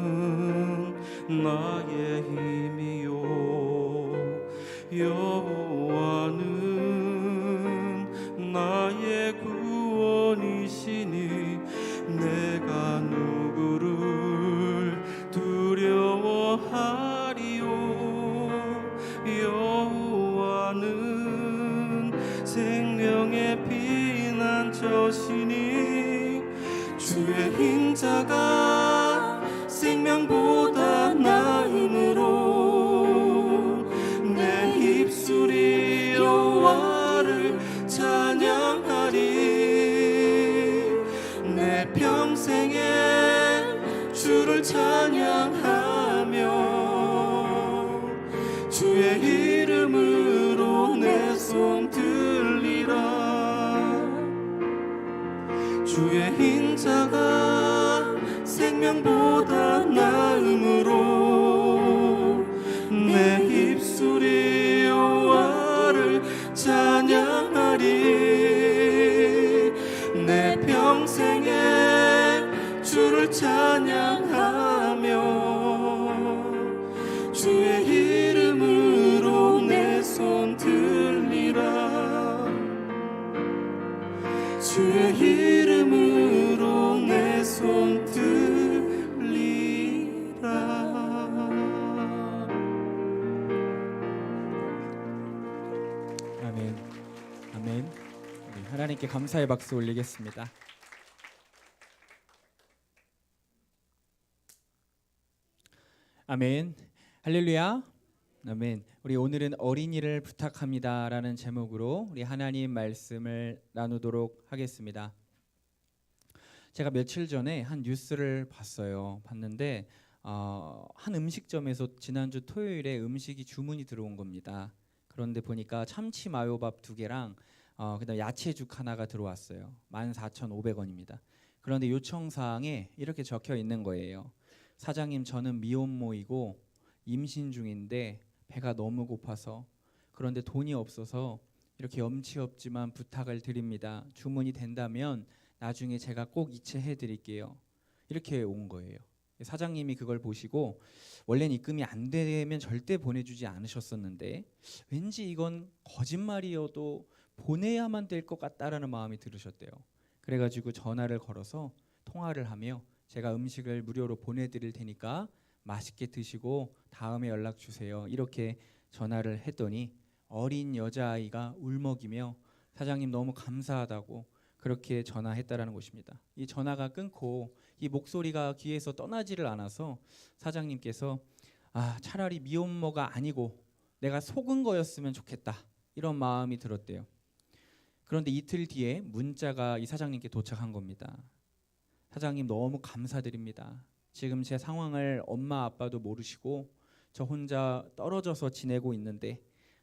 여호와는 나의 힘이요 여호와는 나의 구원이시니 내가 누구를 두려워하리요 여호와는 생명의 피난처시니 주의 인자가 생명보다 나음으로 내 입술이 여호와를 찬양하리 내 평생에 주를 찬양하며 주의 이름으로 내 손 들리라 주의 인자가 생명보다 나음으로 내 입술이 여호와를 찬양하리 내 평생에 주를 찬양하며 주의 이름으로 내 손 들리라 주의 이름으로 내 손 들리라 아멘. 아멘. 우리 하나님께 감사의 박수 올리겠습니다. 아멘. 할렐루야. 아멘. 우리 오늘은 어린이를 부탁합니다라는 제목으로 우리 하나님 말씀을 나누도록 하겠습니다. 제가 며칠 전에 한 뉴스를 봤는데 한 음식점에서 지난주 토요일에 음식이 주문이 들어온 겁니다. 그런데 보니까 참치 마요밥 2개랑 그다음 야채죽 하나가 들어왔어요. 14,500원입니다. 그런데 요청사항에 이렇게 적혀 있는 거예요. 사장님, 저는 미혼모이고 임신 중인데 배가 너무 고파서 그런데 돈이 없어서 이렇게 염치 없지만 부탁을 드립니다. 주문이 된다면 나중에 제가 꼭 이체해 드릴게요. 이렇게 온 거예요. 사장님이 그걸 보시고 원래는 입금이 안 되면 절대 보내주지 않으셨었는데 왠지 이건 거짓말이어도 보내야만 될 것 같다라는 마음이 들으셨대요. 그래가지고 전화를 걸어서 통화를 하며 제가 음식을 무료로 보내드릴 테니까 맛있게 드시고 다음에 연락 주세요. 이렇게 전화를 했더니 어린 여자아이가 울먹이며 사장님 너무 감사하다고 그렇게 전화했다라는 것입니다. 이 전화가 끊고 이 목소리가 귀에서 떠나지를 않아서 사장님께서 차라리 미혼모가 아니고 내가 속은 거였으면 좋겠다 이런 마음이 들었대요. 그런데 이틀 뒤에 문자가 이 사장님께 도착한 겁니다. 사장님 너무 감사드립니다. 지금 제 상황을 엄마 아빠도 모르시고 저 혼자 떨어져서 지내고 있는데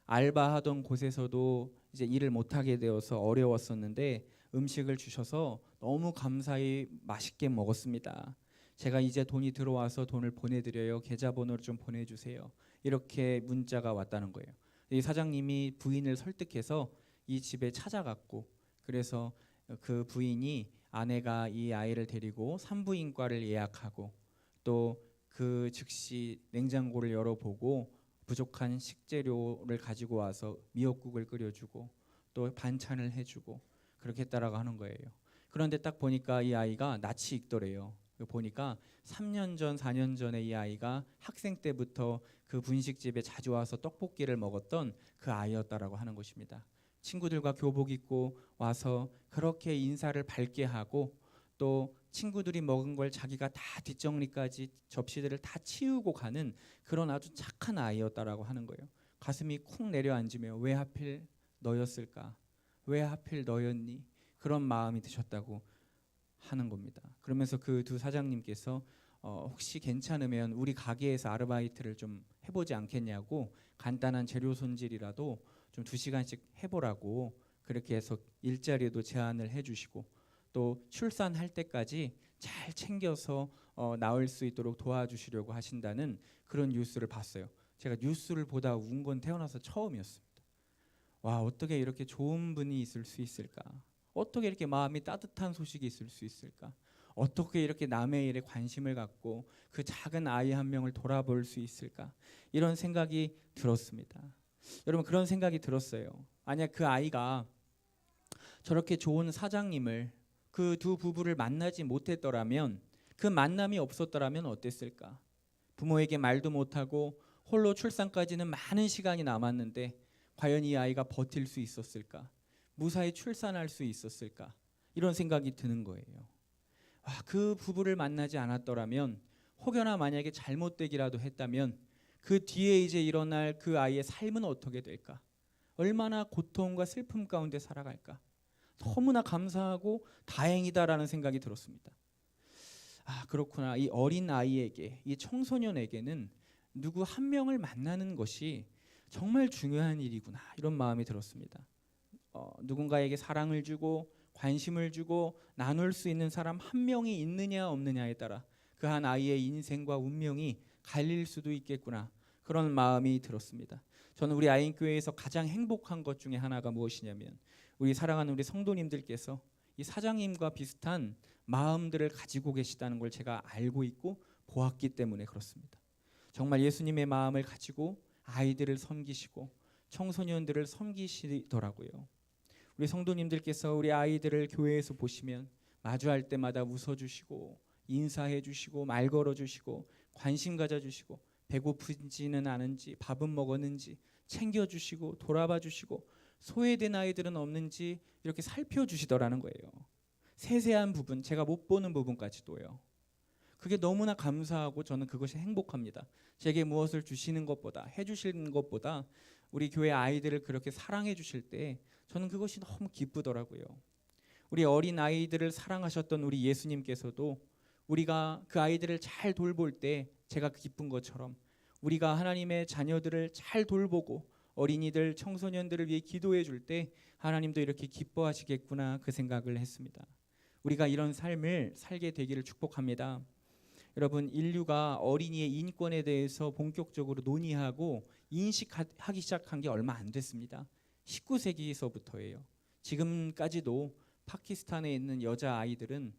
알바하던 곳에서도 이제 일을 못하게 되어서 어려웠었는데 음식을 주셔서 너무 감사히 맛있게 먹었습니다. 제가 이제 돈이 들어와서 돈을 보내드려요. 계좌번호를 좀 보내주세요. 이렇게 문자가 왔다는 거예요. 이 사장님이 부인을 설득해서 이 집에 찾아갔고 그래서 그 부인이 아내가 이 아이를 데리고 산부인과를 예약하고 또 그 즉시 냉장고를 열어보고 부족한 식재료를 가지고 와서 미역국을 끓여주고 또 반찬을 해주고 그렇게 했다라고 하는 거예요. 그런데 딱 보니까 이 아이가 낯이 익더래요. 보니까 3년 전, 4년 전에 이 아이가 학생 때부터 그 분식집에 자주 와서 떡볶이를 먹었던 그 아이였다라고 하는 것입니다. 친구들과 교복 입고 와서 그렇게 인사를 밝게 하고 또 친구들이 먹은 걸 자기가 다 뒷정리까지 접시들을 다 치우고 가는 그런 아주 착한 아이였다라고 하는 거예요. 가슴이 쿵 내려앉으며 왜 하필 너였을까? 왜 하필 너였니? 그런 마음이 드셨다고 하는 겁니다. 그러면서 그 두 사장님께서 혹시 괜찮으면 우리 가게에서 아르바이트를 좀 해보지 않겠냐고 간단한 재료 손질이라도 좀 2시간씩 해보라고 그렇게 해서 일자리도 제안을 해주시고 또 출산할 때까지 잘 챙겨서 나을 수 있도록 도와주시려고 하신다는 그런 뉴스를 봤어요. 제가 뉴스를 보다 운 건 태어나서 처음이었습니다. 와, 어떻게 이렇게 좋은 분이 있을 수 있을까? 어떻게 이렇게 마음이 따뜻한 소식이 있을 수 있을까? 어떻게 이렇게 남의 일에 관심을 갖고 그 작은 아이 한 명을 돌아볼 수 있을까? 이런 생각이 들었습니다. 여러분, 그런 생각이 들었어요. 만약 그 아이가 저렇게 좋은 사장님을 그 두 부부를 만나지 못했더라면, 그 만남이 없었더라면 어땠을까? 부모에게 말도 못하고 홀로 출산까지는 많은 시간이 남았는데 과연 이 아이가 버틸 수 있었을까? 무사히 출산할 수 있었을까? 이런 생각이 드는 거예요. 그 부부를 만나지 않았더라면, 혹여나 만약에 잘못되기라도 했다면 그 뒤에 이제 일어날 그 아이의 삶은 어떻게 될까? 얼마나 고통과 슬픔 가운데 살아갈까? 너무나 감사하고 다행이다라는 생각이 들었습니다. 그렇구나. 이 어린 아이에게, 이 청소년에게는 누구 한 명을 만나는 것이 정말 중요한 일이구나, 이런 마음이 들었습니다. 누군가에게 사랑을 주고 관심을 주고 나눌 수 있는 사람 한 명이 있느냐 없느냐에 따라 그 한 아이의 인생과 운명이 갈릴 수도 있겠구나, 그런 마음이 들었습니다. 저는 우리 아인교회에서 가장 행복한 것 중에 하나가 무엇이냐면, 우리 사랑하는 우리 성도님들께서 이 사장님과 비슷한 마음들을 가지고 계시다는 걸 제가 알고 있고 보았기 때문에 그렇습니다. 정말 예수님의 마음을 가지고 아이들을 섬기시고 청소년들을 섬기시더라고요. 우리 성도님들께서 우리 아이들을 교회에서 보시면 마주할 때마다 웃어주시고 인사해주시고 말 걸어주시고 관심 가져주시고 배고픈지는 않은지 밥은 먹었는지 챙겨주시고 돌아봐주시고 소외된 아이들은 없는지 이렇게 살펴주시더라는 거예요. 세세한 부분, 제가 못 보는 부분까지도요. 그게 너무나 감사하고 저는 그것이 행복합니다. 제게 무엇을 주시는 것보다, 해주시는 것보다 우리 교회 아이들을 그렇게 사랑해 주실 때 저는 그것이 너무 기쁘더라고요. 우리 어린 아이들을 사랑하셨던 우리 예수님께서도 우리가 그 아이들을 잘 돌볼 때 제가 기쁜 것처럼 우리가 하나님의 자녀들을 잘 돌보고 어린이들, 청소년들을 위해 기도해 줄 때 하나님도 이렇게 기뻐하시겠구나, 그 생각을 했습니다. 우리가 이런 삶을 살게 되기를 축복합니다. 여러분, 인류가 어린이의 인권에 대해서 본격적으로 논의하고 인식하기 시작한 게 얼마 안 됐습니다. 19세기서부터예요. 지금까지도 파키스탄에 있는 여자 아이들은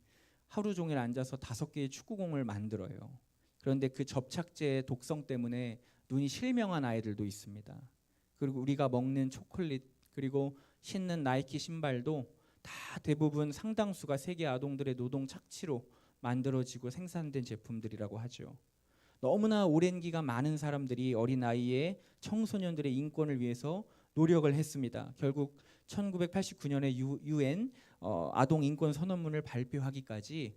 하루 종일 앉아서 5개의 축구공을 만들어요. 그런데 그 접착제의 독성 때문에 눈이 실명한 아이들도 있습니다. 그리고 우리가 먹는 초콜릿, 그리고 신는 나이키 신발도 다 대부분 상당수가 세계 아동들의 노동 착취로 만들어지고 생산된 제품들이라고 하죠. 너무나 오랜 기간 많은 사람들이 어린아이의 청소년들의 인권을 위해서 노력을 했습니다. 결국 1989년에 UN 아동 인권 선언문을 발표하기까지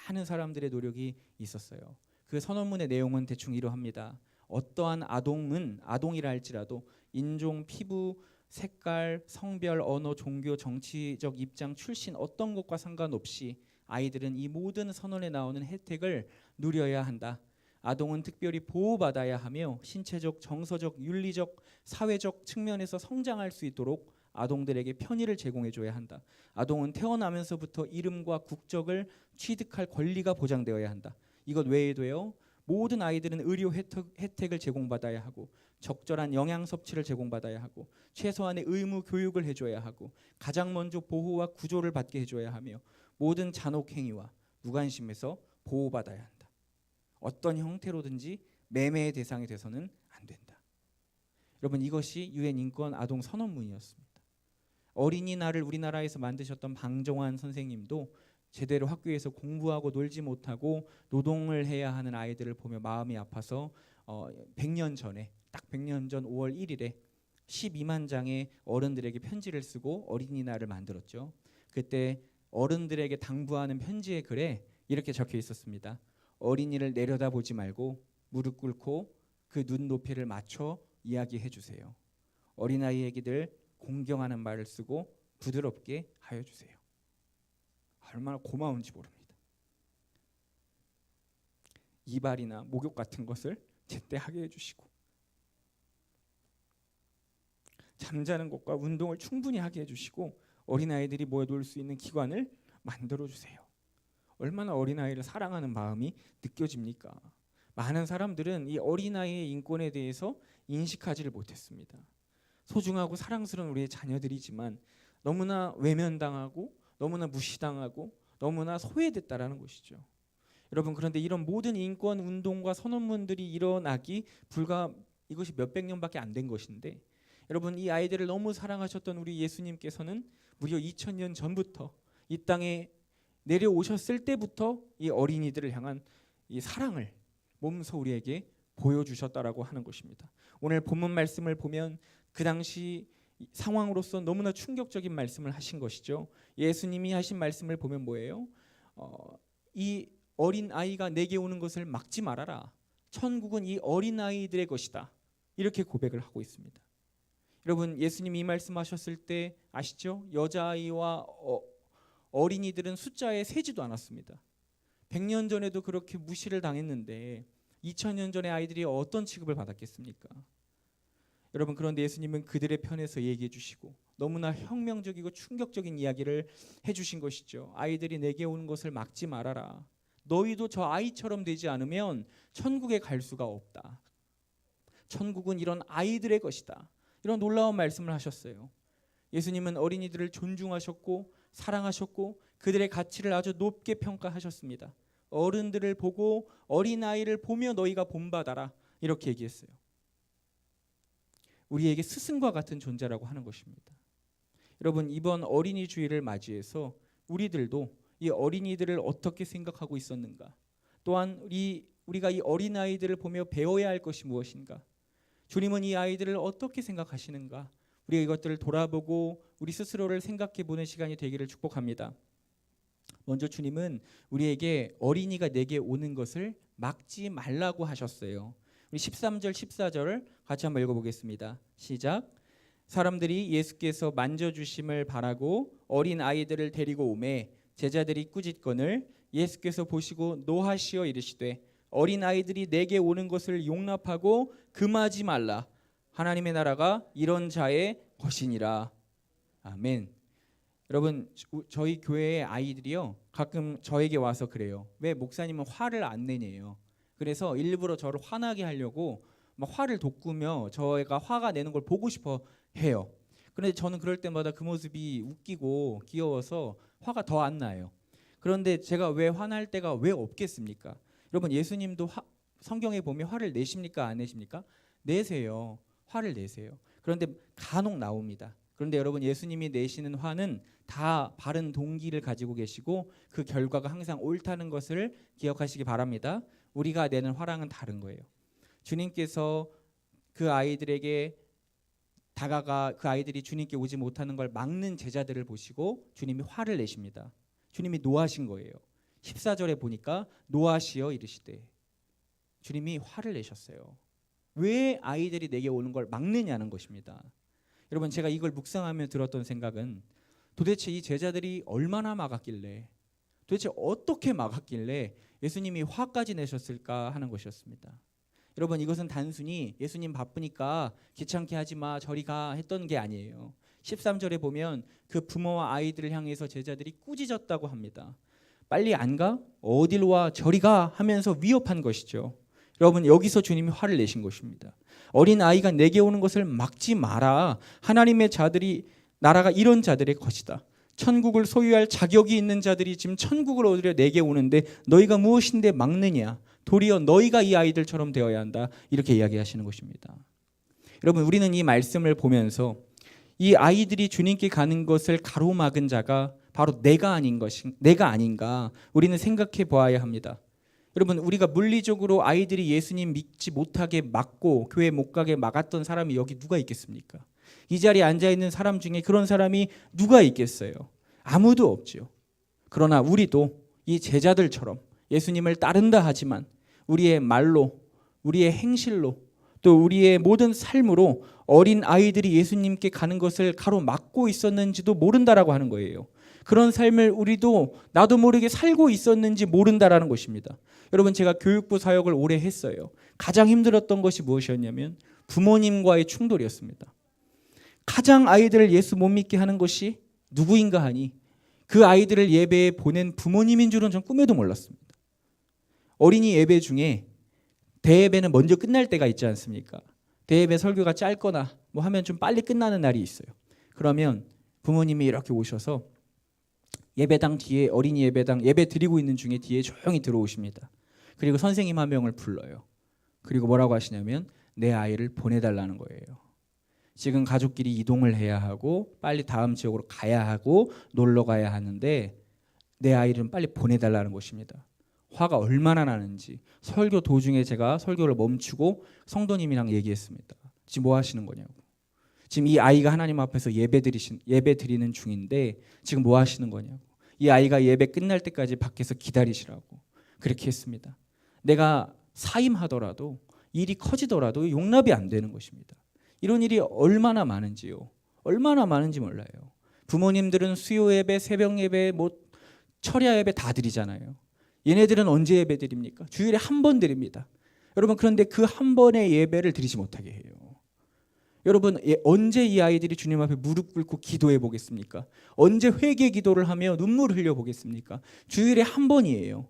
많은 사람들의 노력이 있었어요. 그 선언문의 내용은 대충 이러합니다. 어떠한 아동은 아동이라 할지라도 인종, 피부, 색깔, 성별, 언어, 종교, 정치적 입장, 출신 어떤 것과 상관없이 아이들은 이 모든 선언에 나오는 혜택을 누려야 한다. 아동은 특별히 보호받아야 하며 신체적, 정서적, 윤리적, 사회적 측면에서 성장할 수 있도록 아동들에게 편의를 제공해줘야 한다. 아동은 태어나면서부터 이름과 국적을 취득할 권리가 보장되어야 한다. 이것 외에도요, 모든 아이들은 의료 혜택을 제공받아야 하고 적절한 영양 섭취를 제공받아야 하고 최소한의 의무 교육을 해줘야 하고 가장 먼저 보호와 구조를 받게 해줘야 하며 모든 잔혹 행위와 무관심에서 보호받아야 한다. 어떤 형태로든지 매매의 대상이 돼서는 안 된다. 여러분, 이것이 유엔 인권 아동 선언문이었습니다. 어린이날을 우리나라에서 만드셨던 방정환 선생님도 제대로 학교에서 공부하고 놀지 못하고 노동을 해야 하는 아이들을 보며 마음이 아파서 100년 전에, 딱 100년 전 5월 1일에 12만 장의 어른들에게 편지를 쓰고 어린이날을 만들었죠. 그때 어른들에게 당부하는 편지의 글에 이렇게 적혀 있었습니다. 어린이를 내려다보지 말고 무릎 꿇고 그 눈 높이를 맞춰 이야기해 주세요. 어린아이에게들 공경하는 말을 쓰고 부드럽게 하여 주세요. 얼마나 고마운지 모릅니다. 이발이나 목욕 같은 것을 제때 하게 해주시고, 잠자는 것과 운동을 충분히 하게 해주시고, 어린아이들이 모여 놀 수 있는 기관을 만들어 주세요. 얼마나 어린아이를 사랑하는 마음이 느껴집니까? 많은 사람들은 이 어린아이의 인권에 대해서 인식하지를 못했습니다. 소중하고 사랑스러운 우리의 자녀들이지만 너무나 외면당하고 너무나 무시당하고 너무나 소외됐다라는 것이죠. 여러분, 그런데 이런 모든 인권 운동과 선언문들이 일어나기 불과 이것이 몇백 년밖에 안 된 것인데, 여러분, 이 아이들을 너무 사랑하셨던 우리 예수님께서는 무려 2000년 전부터 이 땅에 내려오셨을 때부터 이 어린이들을 향한 이 사랑을 몸소 우리에게 보여주셨다라고 하는 것입니다. 오늘 본문 말씀을 보면 그 당시 상황으로서 너무나 충격적인 말씀을 하신 것이죠. 예수님이 하신 말씀을 보면 뭐예요? 이 어린 아이가 내게 오는 것을 막지 말아라. 천국은 이 어린 아이들의 것이다. 이렇게 고백을 하고 있습니다. 여러분, 예수님이 이 말씀하셨을 때 아시죠? 여자아이와 어린이들은 숫자에 세지도 않았습니다. 100년 전에도 그렇게 무시를 당했는데 2000년 전의 아이들이 어떤 취급을 받았겠습니까? 여러분, 그런데 예수님은 그들의 편에서 얘기해 주시고 너무나 혁명적이고 충격적인 이야기를 해주신 것이죠. 아이들이 내게 오는 것을 막지 말아라. 너희도 저 아이처럼 되지 않으면 천국에 갈 수가 없다. 천국은 이런 아이들의 것이다. 이런 놀라운 말씀을 하셨어요. 예수님은 어린이들을 존중하셨고 사랑하셨고 그들의 가치를 아주 높게 평가하셨습니다. 어른들을 보고 어린아이를 보며 너희가 본받아라. 이렇게 얘기했어요. 우리에게 스승과 같은 존재라고 하는 것입니다. 여러분, 이번 어린이 주일을 맞이해서 우리들도 이 어린이들을 어떻게 생각하고 있었는가, 또한 우리가 이 어린아이들을 보며 배워야 할 것이 무엇인가, 주님은 이 아이들을 어떻게 생각하시는가, 우리가 이것들을 돌아보고 우리 스스로를 생각해 보는 시간이 되기를 축복합니다. 먼저 주님은 우리에게 어린이가 내게 오는 것을 막지 말라고 하셨어요. 우리 13절 14절을 같이 한번 읽어보겠습니다. 시작. 사람들이 예수께서 만져주심을 바라고 어린 아이들을 데리고 오매 제자들이 꾸짖거늘 예수께서 보시고 노하시어 이르시되 어린 아이들이 내게 오는 것을 용납하고 금하지 말라. 하나님의 나라가 이런 자의 것이니라. 아멘. 여러분, 저희 교회의 아이들이요 가끔 저에게 와서 그래요. 왜 목사님은 화를 안 내냐요. 그래서 일부러 저를 화나게 하려고 막 화를 돋구며 저희가 화가 내는 걸 보고 싶어 해요. 그런데 저는 그럴 때마다 그 모습이 웃기고 귀여워서 화가 더 안 나요. 그런데 제가 왜 화날 때가 왜 없겠습니까? 여러분, 예수님도 성경에 보면 화를 내십니까? 안 내십니까? 내세요. 화를 내세요. 그런데 간혹 나옵니다. 그런데 여러분, 예수님이 내시는 화는 다 바른 동기를 가지고 계시고 그 결과가 항상 옳다는 것을 기억하시기 바랍니다. 우리가 내는 화랑은 다른 거예요. 주님께서 그 아이들에게 다가가 그 아이들이 주님께 오지 못하는 걸 막는 제자들을 보시고 주님이 화를 내십니다. 주님이 노하신 거예요. 14절에 보니까 노하시어 이르시되 주님이 화를 내셨어요. 왜 아이들이 내게 오는 걸 막느냐는 것입니다. 여러분, 제가 이걸 묵상하며 들었던 생각은 도대체 이 제자들이 얼마나 막았길래, 도대체 어떻게 막았길래 예수님이 화까지 내셨을까 하는 것이었습니다. 여러분, 이것은 단순히 예수님 바쁘니까 귀찮게 하지 마 저리 가 했던 게 아니에요. 13절에 보면 그 부모와 아이들을 향해서 제자들이 꾸짖었다고 합니다. 빨리 안 가? 어디로 와? 저리 가? 하면서 위협한 것이죠. 여러분, 여기서 주님이 화를 내신 것입니다. 어린 아이가 내게 오는 것을 막지 마라. 하나님의 자들이 나라가 이런 자들의 것이다. 천국을 소유할 자격이 있는 자들이 지금 천국을 얻으려 내게 오는데 너희가 무엇인데 막느냐? 도리어 너희가 이 아이들처럼 되어야 한다. 이렇게 이야기하시는 것입니다. 여러분, 우리는 이 말씀을 보면서 이 아이들이 주님께 가는 것을 가로막은 자가 바로 내가 아닌가 우리는 생각해 보아야 합니다. 여러분, 우리가 물리적으로 아이들이 예수님 믿지 못하게 막고 교회 못 가게 막았던 사람이 여기 누가 있겠습니까? 이 자리에 앉아있는 사람 중에 그런 사람이 누가 있겠어요? 아무도 없지요. 그러나 우리도 이 제자들처럼 예수님을 따른다 하지만 우리의 말로, 우리의 행실로, 또 우리의 모든 삶으로 어린 아이들이 예수님께 가는 것을 가로막고 있었는지도 모른다라고 하는 거예요. 그런 삶을 우리도 나도 모르게 살고 있었는지 모른다라는 것입니다. 여러분, 제가 교육부 사역을 오래 했어요. 가장 힘들었던 것이 무엇이었냐면 부모님과의 충돌이었습니다. 가장 아이들을 예수 못 믿게 하는 것이 누구인가 하니 그 아이들을 예배에 보낸 부모님인 줄은 전 꿈에도 몰랐습니다. 어린이 예배 중에 대예배는 먼저 끝날 때가 있지 않습니까? 대예배 설교가 짧거나 뭐 하면 좀 빨리 끝나는 날이 있어요. 그러면 부모님이 이렇게 오셔서 예배당 뒤에, 어린이 예배당 예배 드리고 있는 중에 뒤에 조용히 들어오십니다. 그리고 선생님 한 명을 불러요. 그리고 뭐라고 하시냐면 내 아이를 보내달라는 거예요. 지금 가족끼리 이동을 해야 하고 빨리 다음 지역으로 가야 하고 놀러 가야 하는데 내 아이를 빨리 보내달라는 것입니다. 화가 얼마나 나는지 설교 도중에 제가 설교를 멈추고 성도님이랑 얘기했습니다. 지금 뭐 하시는 거냐고. 지금 이 아이가 하나님 앞에서 예배 드리는 중인데 지금 뭐 하시는 거냐고. 이 아이가 예배 끝날 때까지 밖에서 기다리시라고. 그렇게 했습니다. 내가 사임하더라도 일이 커지더라도 용납이 안 되는 것입니다. 이런 일이 얼마나 많은지요. 얼마나 많은지 몰라요. 부모님들은 수요 예배, 새벽 예배, 뭐 철야 예배 다 드리잖아요. 얘네들은 언제 예배 드립니까? 주일에 한 번 드립니다. 여러분, 그런데 그 한 번의 예배를 드리지 못하게 해요. 여러분, 언제 이 아이들이 주님 앞에 무릎 꿇고 기도해 보겠습니까? 언제 회개 기도를 하며 눈물을 흘려 보겠습니까? 주일에 한 번이에요.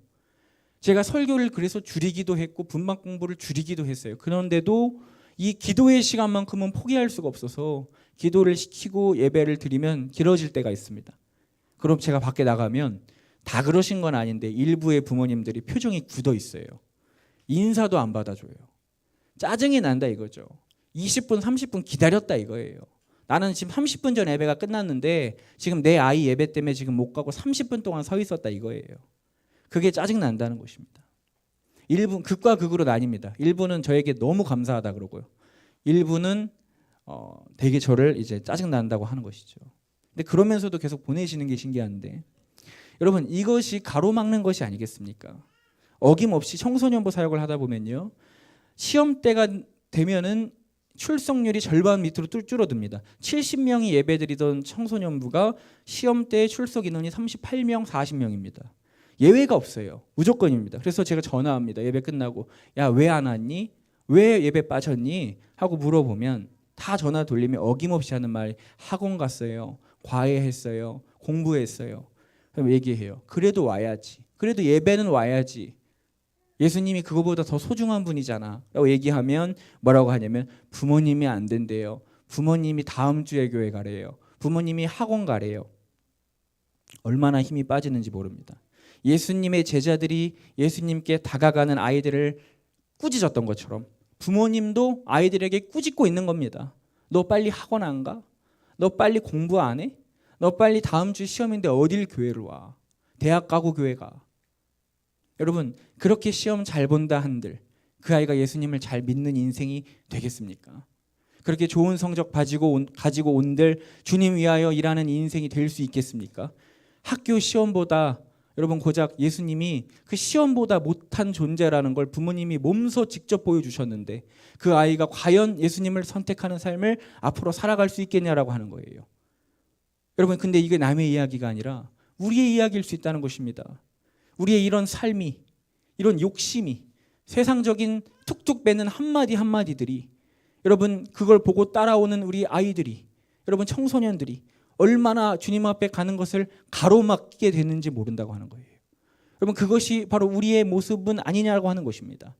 제가 설교를 그래서 줄이기도 했고 분막 공부를 줄이기도 했어요. 그런데도 이 기도의 시간만큼은 포기할 수가 없어서 기도를 시키고 예배를 드리면 길어질 때가 있습니다. 그럼 제가 밖에 나가면 다 그러신 건 아닌데 일부의 부모님들이 표정이 굳어 있어요. 인사도 안 받아줘요. 짜증이 난다 이거죠. 20분 30분 기다렸다 이거예요. 나는 지금 30분 전 예배가 끝났는데 지금 내 아이 예배 때문에 지금 못 가고 30분 동안 서 있었다 이거예요. 그게 짜증 난다는 것입니다. 일부 극과 극으로 나뉩니다. 일부는 저에게 너무 감사하다 그러고요. 일부는 되게 저를 이제 짜증 난다고 하는 것이죠. 근데 그러면서도 계속 보내시는 게 신기한데, 여러분, 이것이 가로막는 것이 아니겠습니까? 어김없이 청소년부 사역을 하다 보면요, 시험 때가 되면은 출석률이 절반 밑으로 줄어듭니다. 70명이 예배드리던 청소년부가 시험 때 출석 인원이 38명, 40명입니다. 예외가 없어요. 무조건입니다. 그래서 제가 전화합니다. 예배 끝나고 야, 왜 안 왔니? 왜 예배 빠졌니? 하고 물어보면 다 전화 돌리면 어김없이 하는 말이 학원 갔어요. 과외했어요. 공부했어요. 그럼 얘기해요. 그래도 와야지. 그래도 예배는 와야지. 예수님이 그거보다 더 소중한 분이잖아 라고 얘기하면 뭐라고 하냐면 부모님이 안 된대요. 부모님이 다음 주에 교회 가래요. 부모님이 학원 가래요. 얼마나 힘이 빠지는지 모릅니다. 예수님의 제자들이 예수님께 다가가는 아이들을 꾸짖었던 것처럼 부모님도 아이들에게 꾸짖고 있는 겁니다. 너 빨리 학원 안 가? 너 빨리 공부 안 해? 너 빨리 다음 주 시험인데 어딜 교회를 와? 대학 가고 교회 가. 여러분, 그렇게 시험 잘 본다 한들 그 아이가 예수님을 잘 믿는 인생이 되겠습니까? 그렇게 좋은 성적 가지고 온들 주님 위하여 일하는 인생이 될 수 있겠습니까? 학교 시험보다 여러분, 고작 예수님이 그 시험보다 못한 존재라는 걸 부모님이 몸소 직접 보여주셨는데 그 아이가 과연 예수님을 선택하는 삶을 앞으로 살아갈 수 있겠냐라고 하는 거예요. 여러분, 근데 이게 남의 이야기가 아니라 우리의 이야기일 수 있다는 것입니다. 우리의 이런 삶이, 이런 욕심이, 세상적인 툭툭 빼는 한마디 한마디들이, 여러분, 그걸 보고 따라오는 우리 아이들이, 여러분, 청소년들이 얼마나 주님 앞에 가는 것을 가로막게 되는지 모른다고 하는 거예요. 여러분, 그것이 바로 우리의 모습은 아니냐고 하는 것입니다.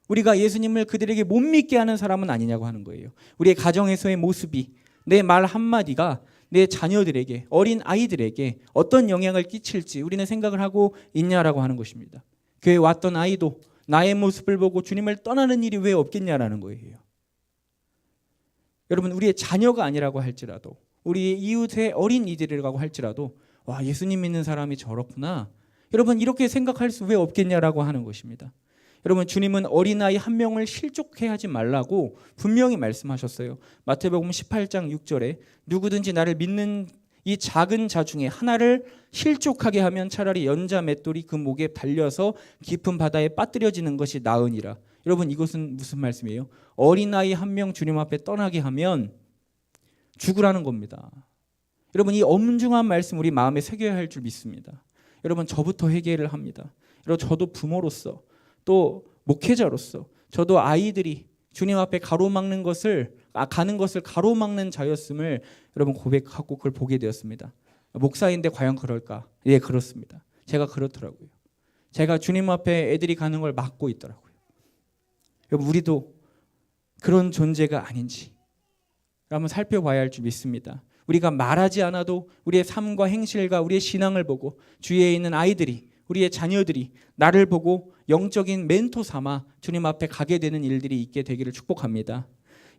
우리가 예수님을 그들에게 못 믿게 하는 사람은 아니냐고 하는 거예요. 우리의 가정에서의 모습이, 내 말 한마디가, 내 자녀들에게, 어린 아이들에게 어떤 영향을 끼칠지 우리는 생각을 하고 있냐라고 하는 것입니다. 교회 왔던 아이도 나의 모습을 보고 주님을 떠나는 일이 왜 없겠냐라는 거예요. 여러분, 우리의 자녀가 아니라고 할지라도, 우리 이웃의 어린이들이라고 할지라도, 와, 예수님 믿는 사람이 저렇구나, 여러분 이렇게 생각할 수 왜 없겠냐라고 하는 것입니다. 여러분, 주님은 어린아이 한 명을 실족해 하지 말라고 분명히 말씀하셨어요. 마태복음 18장 6절에 누구든지 나를 믿는 이 작은 자 중에 하나를 실족하게 하면 차라리 연자 맷돌이 그 목에 달려서 깊은 바다에 빠뜨려지는 것이 나으니라. 여러분, 이것은 무슨 말씀이에요? 어린아이 한 명 주님 앞에 떠나게 하면 죽으라는 겁니다. 여러분, 이 엄중한 말씀 우리 마음에 새겨야 할 줄 믿습니다. 여러분, 저부터 회개를 합니다. 여러분, 저도 부모로서 또 목회자로서 저도 아이들이 주님 앞에 가로막는 것을 가는 것을 가로막는 자였음을 여러분 고백하고 그걸 보게 되었습니다. 목사인데 과연 그럴까? 예, 그렇습니다. 제가 그렇더라고요. 제가 주님 앞에 애들이 가는 걸 막고 있더라고요. 여러분, 우리도 그런 존재가 아닌지 한번 살펴봐야 할 줄 믿습니다. 우리가 말하지 않아도 우리의 삶과 행실과 우리의 신앙을 보고 주위에 있는 아이들이, 우리의 자녀들이 나를 보고 영적인 멘토 삼아 주님 앞에 가게 되는 일들이 있게 되기를 축복합니다.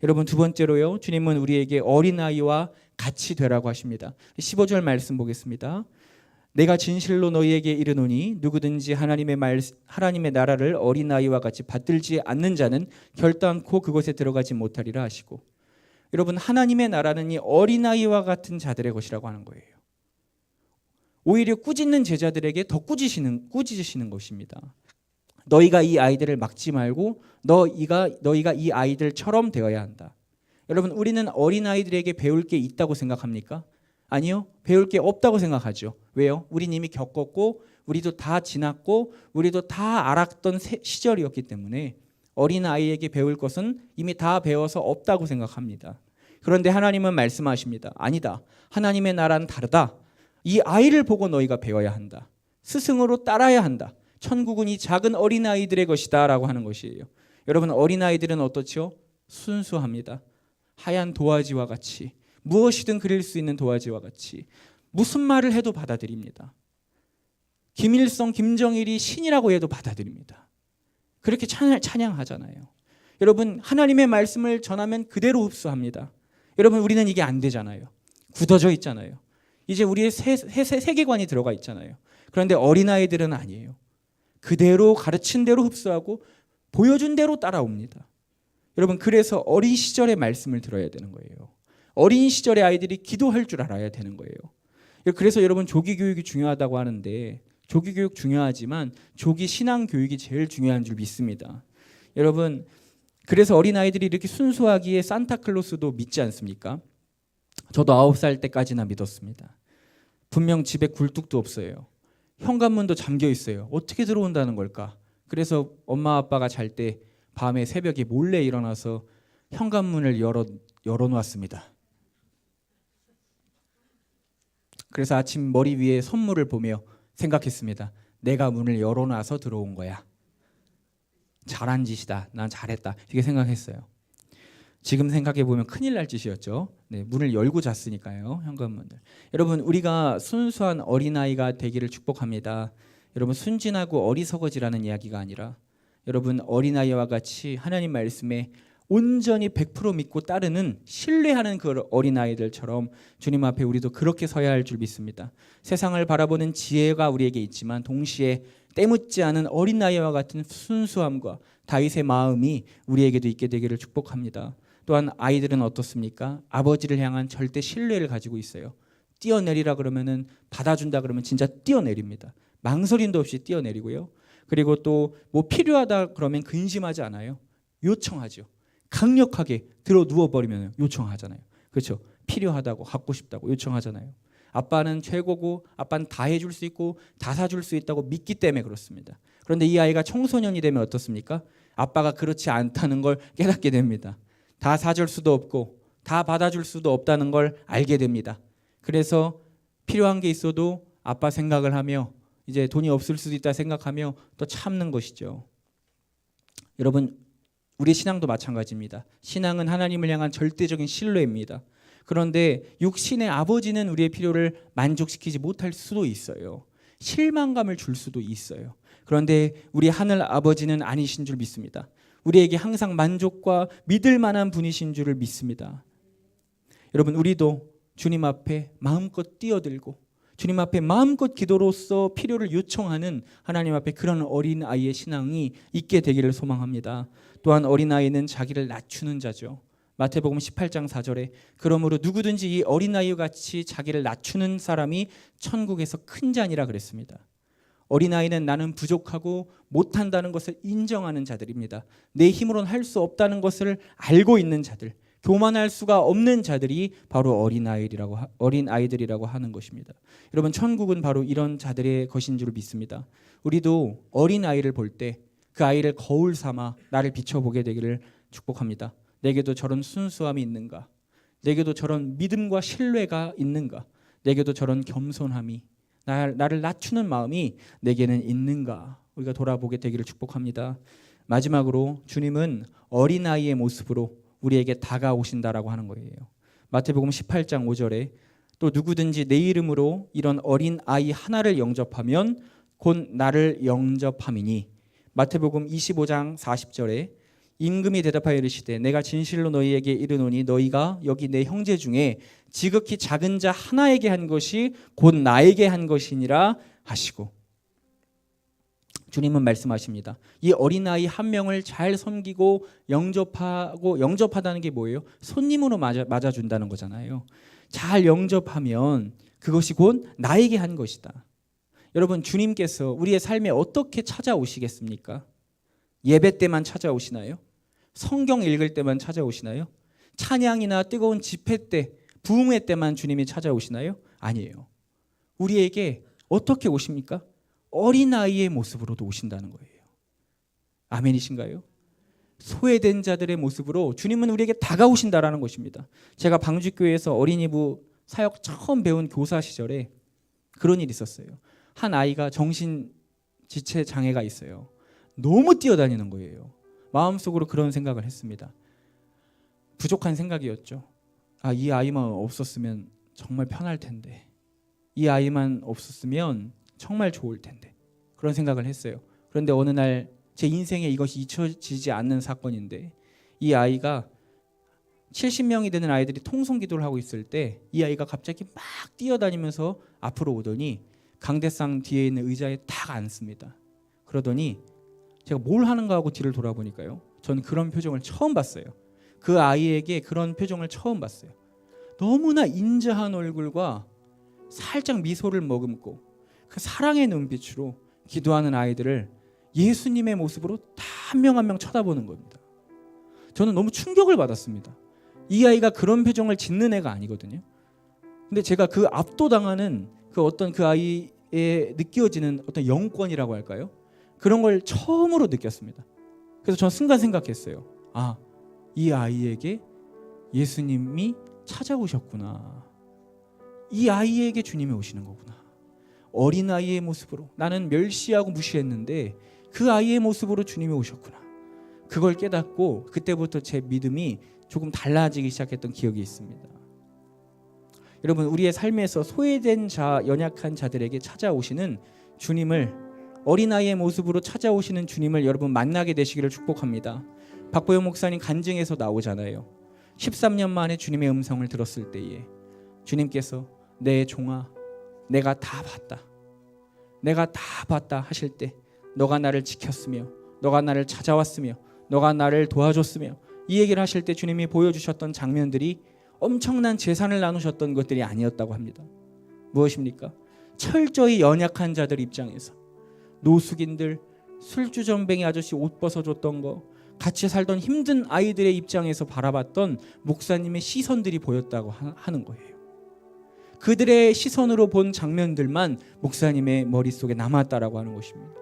여러분, 두 번째로요, 주님은 우리에게 어린아이와 같이 되라고 하십니다. 15절 말씀 보겠습니다. 내가 진실로 너희에게 이르노니 누구든지 하나님의 나라를 어린아이와 같이 받들지 않는 자는 결단코 그곳에 들어가지 못하리라 하시고, 여러분, 하나님의 나라는 이 어린아이와 같은 자들의 것이라고 하는 거예요. 오히려 꾸짖는 제자들에게 더 꾸짖으시는 것입니다. 너희가 이 아이들을 막지 말고 너희가 이 아이들처럼 되어야 한다. 여러분, 우리는 어린아이들에게 배울 게 있다고 생각합니까? 아니요, 배울 게 없다고 생각하죠. 왜요? 우린 이미 겪었고 우리도 다 지났고 우리도 다 알았던 시절이었기 때문에 어린아이에게 배울 것은 이미 다 배워서 없다고 생각합니다. 그런데 하나님은 말씀하십니다. 아니다. 하나님의 나라는 다르다. 이 아이를 보고 너희가 배워야 한다. 스승으로 따라야 한다. 천국은 이 작은 어린아이들의 것이다 라고 하는 것이에요. 여러분, 어린아이들은 어떻죠? 순수합니다. 하얀 도화지와 같이, 무엇이든 그릴 수 있는 도화지와 같이 무슨 말을 해도 받아들입니다. 김일성, 김정일이 신이라고 해도 받아들입니다. 그렇게 찬양하잖아요. 여러분, 하나님의 말씀을 전하면 그대로 흡수합니다. 여러분, 우리는 이게 안 되잖아요. 굳어져 있잖아요. 이제 우리의 세계관이 들어가 있잖아요. 그런데 어린아이들은 아니에요. 그대로 가르친 대로 흡수하고 보여준 대로 따라옵니다. 여러분, 그래서 어린 시절의 말씀을 들어야 되는 거예요. 어린 시절의 아이들이 기도할 줄 알아야 되는 거예요. 그래서 여러분, 조기 교육이 중요하다고 하는데, 조기 교육 중요하지만 조기 신앙 교육이 제일 중요한 줄 믿습니다. 여러분, 그래서 어린아이들이 이렇게 순수하기에 산타클로스도 믿지 않습니까? 저도 9살 때까지나 믿었습니다. 분명 집에 굴뚝도 없어요. 현관문도 잠겨 있어요. 어떻게 들어온다는 걸까? 그래서 엄마 아빠가 잘 때 밤에 새벽에 몰래 일어나서 현관문을 열어놓았습니다. 그래서 아침 머리 위에 선물을 보며 생각했습니다. 내가 문을 열어놔서 들어온 거야. 잘한 짓이다. 난 잘했다. 이렇게 생각했어요. 지금 생각해 보면 큰일 날 짓이었죠. 네, 문을 열고 잤으니까요, 현관문을. 여러분, 우리가 순수한 어린아이가 되기를 축복합니다. 여러분, 순진하고 어리석어지라는 이야기가 아니라 여러분, 어린아이와 같이 하나님 말씀에 온전히 100% 믿고 따르는, 신뢰하는 그 어린아이들처럼 주님 앞에 우리도 그렇게 서야 할 줄 믿습니다. 세상을 바라보는 지혜가 우리에게 있지만 동시에 때묻지 않은 어린아이와 같은 순수함과 다윗의 마음이 우리에게도 있게 되기를 축복합니다. 또한 아이들은 어떻습니까? 아버지를 향한 절대 신뢰를 가지고 있어요. 뛰어내리라 그러면은, 받아준다 그러면 진짜 뛰어내립니다. 망설임도 없이 뛰어내리고요. 그리고 또 뭐 필요하다 그러면 근심하지 않아요. 요청하죠. 강력하게 들어 누워버리면 요청하잖아요. 그렇죠? 필요하다고, 갖고 싶다고 요청하잖아요. 아빠는 최고고 아빠는 다 해줄 수 있고 다 사줄 수 있다고 믿기 때문에 그렇습니다. 그런데 이 아이가 청소년이 되면 어떻습니까? 아빠가 그렇지 않다는 걸 깨닫게 됩니다. 다 사줄 수도 없고 다 받아줄 수도 없다는 걸 알게 됩니다. 그래서 필요한 게 있어도 아빠 생각을 하며, 이제 돈이 없을 수도 있다 생각하며 또 참는 것이죠. 여러분, 우리 신앙도 마찬가지입니다. 신앙은 하나님을 향한 절대적인 신뢰입니다. 그런데 육신의 아버지는 우리의 필요를 만족시키지 못할 수도 있어요. 실망감을 줄 수도 있어요. 그런데 우리 하늘 아버지는 아니신 줄 믿습니다. 우리에게 항상 만족과 믿을 만한 분이신 줄을 믿습니다. 여러분, 우리도 주님 앞에 마음껏 뛰어들고 주님 앞에 마음껏 기도로서 필요를 요청하는 하나님 앞에 그런 어린아이의 신앙이 있게 되기를 소망합니다. 또한 어린아이는 자기를 낮추는 자죠. 마태복음 18장 4절에 그러므로 누구든지 이 어린아이와 같이 자기를 낮추는 사람이 천국에서 큰 자니라 그랬습니다. 어린아이는 나는 부족하고 못한다는 것을 인정하는 자들입니다. 내 힘으로는 할 수 없다는 것을 알고 있는 자들, 교만할 수가 없는 자들이 바로 어린아이들이라고 하는 것입니다. 여러분, 천국은 바로 이런 자들의 것인 줄 믿습니다. 우리도 어린아이를 볼 때 그 아이를 거울 삼아 나를 비춰보게 되기를 축복합니다. 내게도 저런 순수함이 있는가? 내게도 저런 믿음과 신뢰가 있는가? 내게도 저런 겸손함이, 나를 낮추는 마음이 내게는 있는가? 우리가 돌아보게 되기를 축복합니다. 마지막으로 주님은 어린아이의 모습으로 우리에게 다가오신다라고 하는 거예요. 마태복음 18장 5절에 또 누구든지 내 이름으로 이런 어린아이 하나를 영접하면 곧 나를 영접함이니. 마태복음 25장 40절에 임금이 대답하여 이르시되 내가 진실로 너희에게 이르노니 너희가 여기 내 형제 중에 지극히 작은 자 하나에게 한 것이 곧 나에게 한 것이니라 하시고, 주님은 말씀하십니다. 이 어린아이 한 명을 잘 섬기고 영접하다는 게 뭐예요? 손님으로 맞아준다는 거잖아요. 잘 영접하면 그것이 곧 나에게 한 것이다. 여러분, 주님께서 우리의 삶에 어떻게 찾아오시겠습니까? 예배 때만 찾아오시나요? 성경 읽을 때만 찾아오시나요? 찬양이나 뜨거운 집회 때, 부흥회 때만 주님이 찾아오시나요? 아니에요. 우리에게 어떻게 오십니까? 어린아이의 모습으로도 오신다는 거예요. 아멘이신가요? 소외된 자들의 모습으로 주님은 우리에게 다가오신다라는 것입니다. 제가 방주교회에서 어린이부 사역 처음 배운 교사 시절에 그런 일이 있었어요. 한 아이가 정신지체 장애가 있어요. 너무 뛰어다니는 거예요. 마음속으로 그런 생각을 했습니다. 부족한 생각이었죠. 이 아이만 없었으면 정말 편할 텐데, 이 아이만 없었으면 정말 좋을 텐데, 그런 생각을 했어요. 그런데 어느 날 제 인생에 이것이 잊혀지지 않는 사건인데, 이 아이가 70명이 되는 아이들이 통성기도를 하고 있을 때 이 아이가 갑자기 막 뛰어다니면서 앞으로 오더니 강대상 뒤에 있는 의자에 탁 앉습니다. 그러더니 제가 뭘 하는가 하고 뒤를 돌아보니까요, 저는 그런 표정을 처음 봤어요. 그 아이에게 그런 표정을 처음 봤어요. 너무나 인자한 얼굴과 살짝 미소를 머금고 그 사랑의 눈빛으로 기도하는 아이들을 예수님의 모습으로 다 한 명 한 명 쳐다보는 겁니다. 저는 너무 충격을 받았습니다. 이 아이가 그런 표정을 짓는 애가 아니거든요. 근데 제가 그 압도당하는 그 어떤 그 아이에 느껴지는 어떤 영권이라고 할까요? 그런 걸 처음으로 느꼈습니다. 그래서 저는 순간 생각했어요. 이 아이에게 예수님이 찾아오셨구나. 이 아이에게 주님이 오시는 거구나. 어린아이의 모습으로, 나는 멸시하고 무시했는데 그 아이의 모습으로 주님이 오셨구나. 그걸 깨닫고 그때부터 제 믿음이 조금 달라지기 시작했던 기억이 있습니다. 여러분, 우리의 삶에서 소외된 자, 연약한 자들에게 찾아오시는 주님을, 어린아이의 모습으로 찾아오시는 주님을 여러분 만나게 되시기를 축복합니다. 박보영 목사님 간증에서 나오잖아요. 13년 만에 주님의 음성을 들었을 때에 주님께서 내 종아, 내가 다 봤다 하실 때, 너가 나를 지켰으며 너가 나를 찾아왔으며 너가 나를 도와줬으며, 이 얘기를 하실 때 주님이 보여주셨던 장면들이 엄청난 재산을 나누셨던 것들이 아니었다고 합니다. 무엇입니까? 철저히 연약한 자들 입장에서, 노숙인들, 술주전뱅이 아저씨 옷 벗어줬던 거, 같이 살던 힘든 아이들의 입장에서 바라봤던 목사님의 시선들이 보였다고 하는 거예요. 그들의 시선으로 본 장면들만 목사님의 머릿속에 남았다라고 하는 것입니다.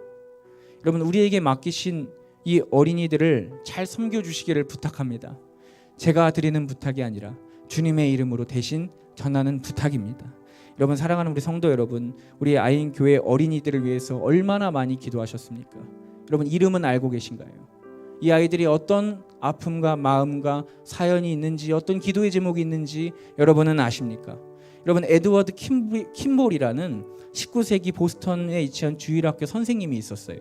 여러분, 우리에게 맡기신 이 어린이들을 잘 섬겨주시기를 부탁합니다. 제가 드리는 부탁이 아니라 주님의 이름으로 대신 전하는 부탁입니다. 여러분, 사랑하는 우리 성도 여러분, 우리 아인교회 어린이들을 위해서 얼마나 많이 기도하셨습니까? 여러분, 이름은 알고 계신가요? 이 아이들이 어떤 아픔과 마음과 사연이 있는지, 어떤 기도의 제목이 있는지 여러분은 아십니까? 여러분, 에드워드 킴볼이라는 19세기 보스턴에 위치한 주일학교 선생님이 있었어요.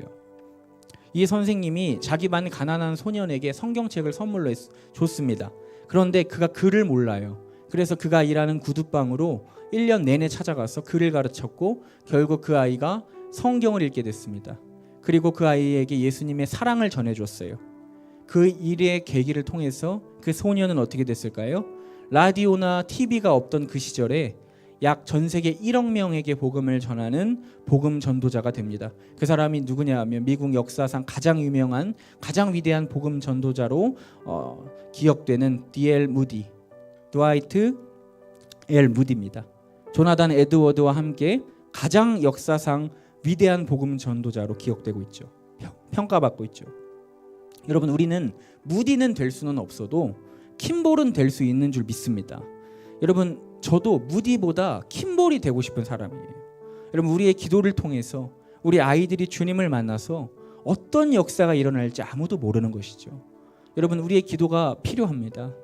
이 선생님이 자기 반 가난한 소년에게 성경책을 선물로 줬습니다. 그런데 그가 글을 몰라요. 그래서 그가 일하는 구두방으로 1년 내내 찾아가서 글을 가르쳤고 결국 그 아이가 성경을 읽게 됐습니다. 그리고 그 아이에게 예수님의 사랑을 전해줬어요. 그 일의 계기를 통해서 그 소년은 어떻게 됐을까요? 라디오나 TV가 없던 그 시절에 약 전 세계 1억 명에게 복음을 전하는 복음 전도자가 됩니다. 그 사람이 누구냐 하면 미국 역사상 가장 유명한, 가장 위대한 복음 전도자로 기억되는 드와이트 L 무디입니다. 조나단 에드워드와 함께 가장 역사상 위대한 복음 전도자로 기억되고 있죠. 평가받고 있죠. 여러분, 우리는 무디는 될 수는 없어도 킴볼은 될 수 있는 줄 믿습니다. 여러분, 저도 무디보다 킴볼이 되고 싶은 사람이에요. 여러분, 우리의 기도를 통해서 우리 아이들이 주님을 만나서 어떤 역사가 일어날지 아무도 모르는 것이죠. 여러분, 우리의 기도가 필요합니다.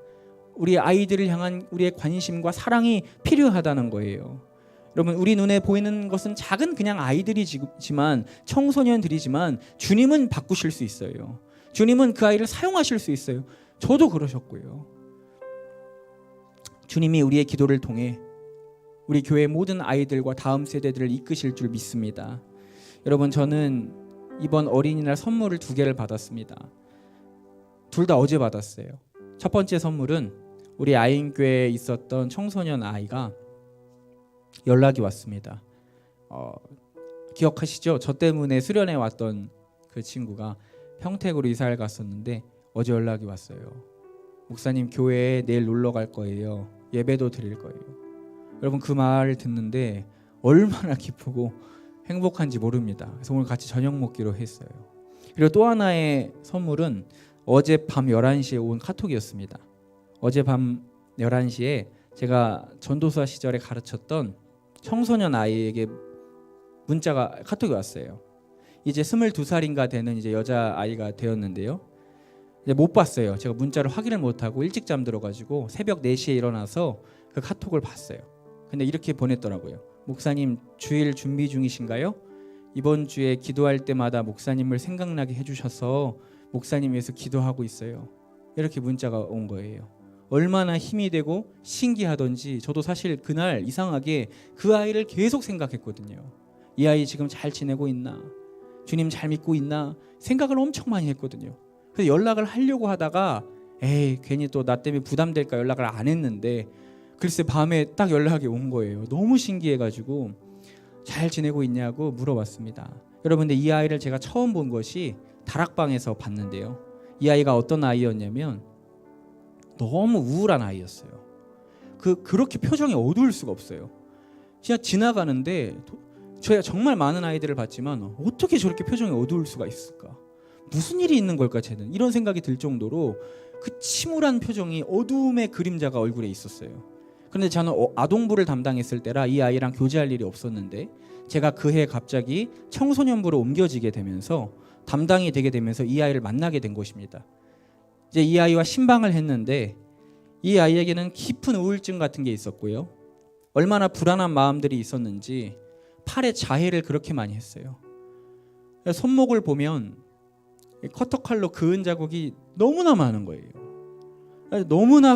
우리 아이들을 향한 우리의 관심과 사랑이 필요하다는 거예요. 여러분, 우리 눈에 보이는 것은 작은 그냥 아이들이지만, 청소년들이지만 주님은 바꾸실 수 있어요. 주님은 그 아이를 사용하실 수 있어요. 저도 그러셨고요. 주님이 우리의 기도를 통해 우리 교회 모든 아이들과 다음 세대들을 이끄실 줄 믿습니다. 여러분, 저는 이번 어린이날 선물을 2개를 받았습니다. 둘 다 어제 받았어요. 첫 번째 선물은 우리 아인교회에 있었던 청소년 아이가 연락이 왔습니다. 기억하시죠? 저 때문에 수련회 왔던 그 친구가 평택으로 이사를 갔었는데 어제 연락이 왔어요. 목사님, 교회에 내일 놀러 갈 거예요. 예배도 드릴 거예요. 여러분, 그 말을 듣는데 얼마나 기쁘고 행복한지 모릅니다. 그래서 오늘 같이 저녁 먹기로 했어요. 그리고 또 하나의 선물은 어젯밤 11시에 온 카톡이었습니다. 어젯밤 11시에 제가 전도사 시절에 가르쳤던 청소년 아이에게 카톡이 왔어요. 이제 22살인가 되는 이제 여자 아이가 되었는데요. 이제 못 봤어요. 제가 문자를 확인을 못하고 일찍 잠들어가지고 새벽 4시에 일어나서 그 카톡을 봤어요. 근데 이렇게 보냈더라고요. 목사님, 주일 준비 중이신가요? 이번 주에 기도할 때마다 목사님을 생각나게 해주셔서 목사님 위해서 기도하고 있어요. 이렇게 문자가 온 거예요. 얼마나 힘이 되고 신기하던지 저도 사실 그날 이상하게 그 아이를 계속 생각했거든요. 이 아이 지금 잘 지내고 있나? 주님 잘 믿고 있나? 생각을 엄청 많이 했거든요. 그래서 연락을 하려고 하다가 괜히 또 나 때문에 부담될까 연락을 안 했는데 글쎄 밤에 딱 연락이 온 거예요. 너무 신기해가지고 잘 지내고 있냐고 물어봤습니다. 여러분, 근데 이 아이를 제가 처음 본 것이 다락방에서 봤는데요. 이 아이가 어떤 아이였냐면 너무 우울한 아이였어요. 그렇게 표정이 어두울 수가 없어요. 그냥 지나가는데 제가 정말 많은 아이들을 봤지만 어떻게 저렇게 표정이 어두울 수가 있을까? 무슨 일이 있는 걸까 쟤는? 이런 생각이 들 정도로 그 침울한 표정이 어두움의 그림자가 얼굴에 있었어요. 그런데 저는 아동부를 담당했을 때라 이 아이랑 교제할 일이 없었는데 제가 그해 갑자기 청소년부로 옮겨지게 되면서 담당이 되게 되면서 이 아이를 만나게 된 것입니다. 이제 이 아이와 신방을 했는데 이 아이에게는 깊은 우울증 같은 게 있었고요. 얼마나 불안한 마음들이 있었는지 팔에 자해를 그렇게 많이 했어요. 손목을 보면 커터칼로 그은 자국이 너무나 많은 거예요. 너무나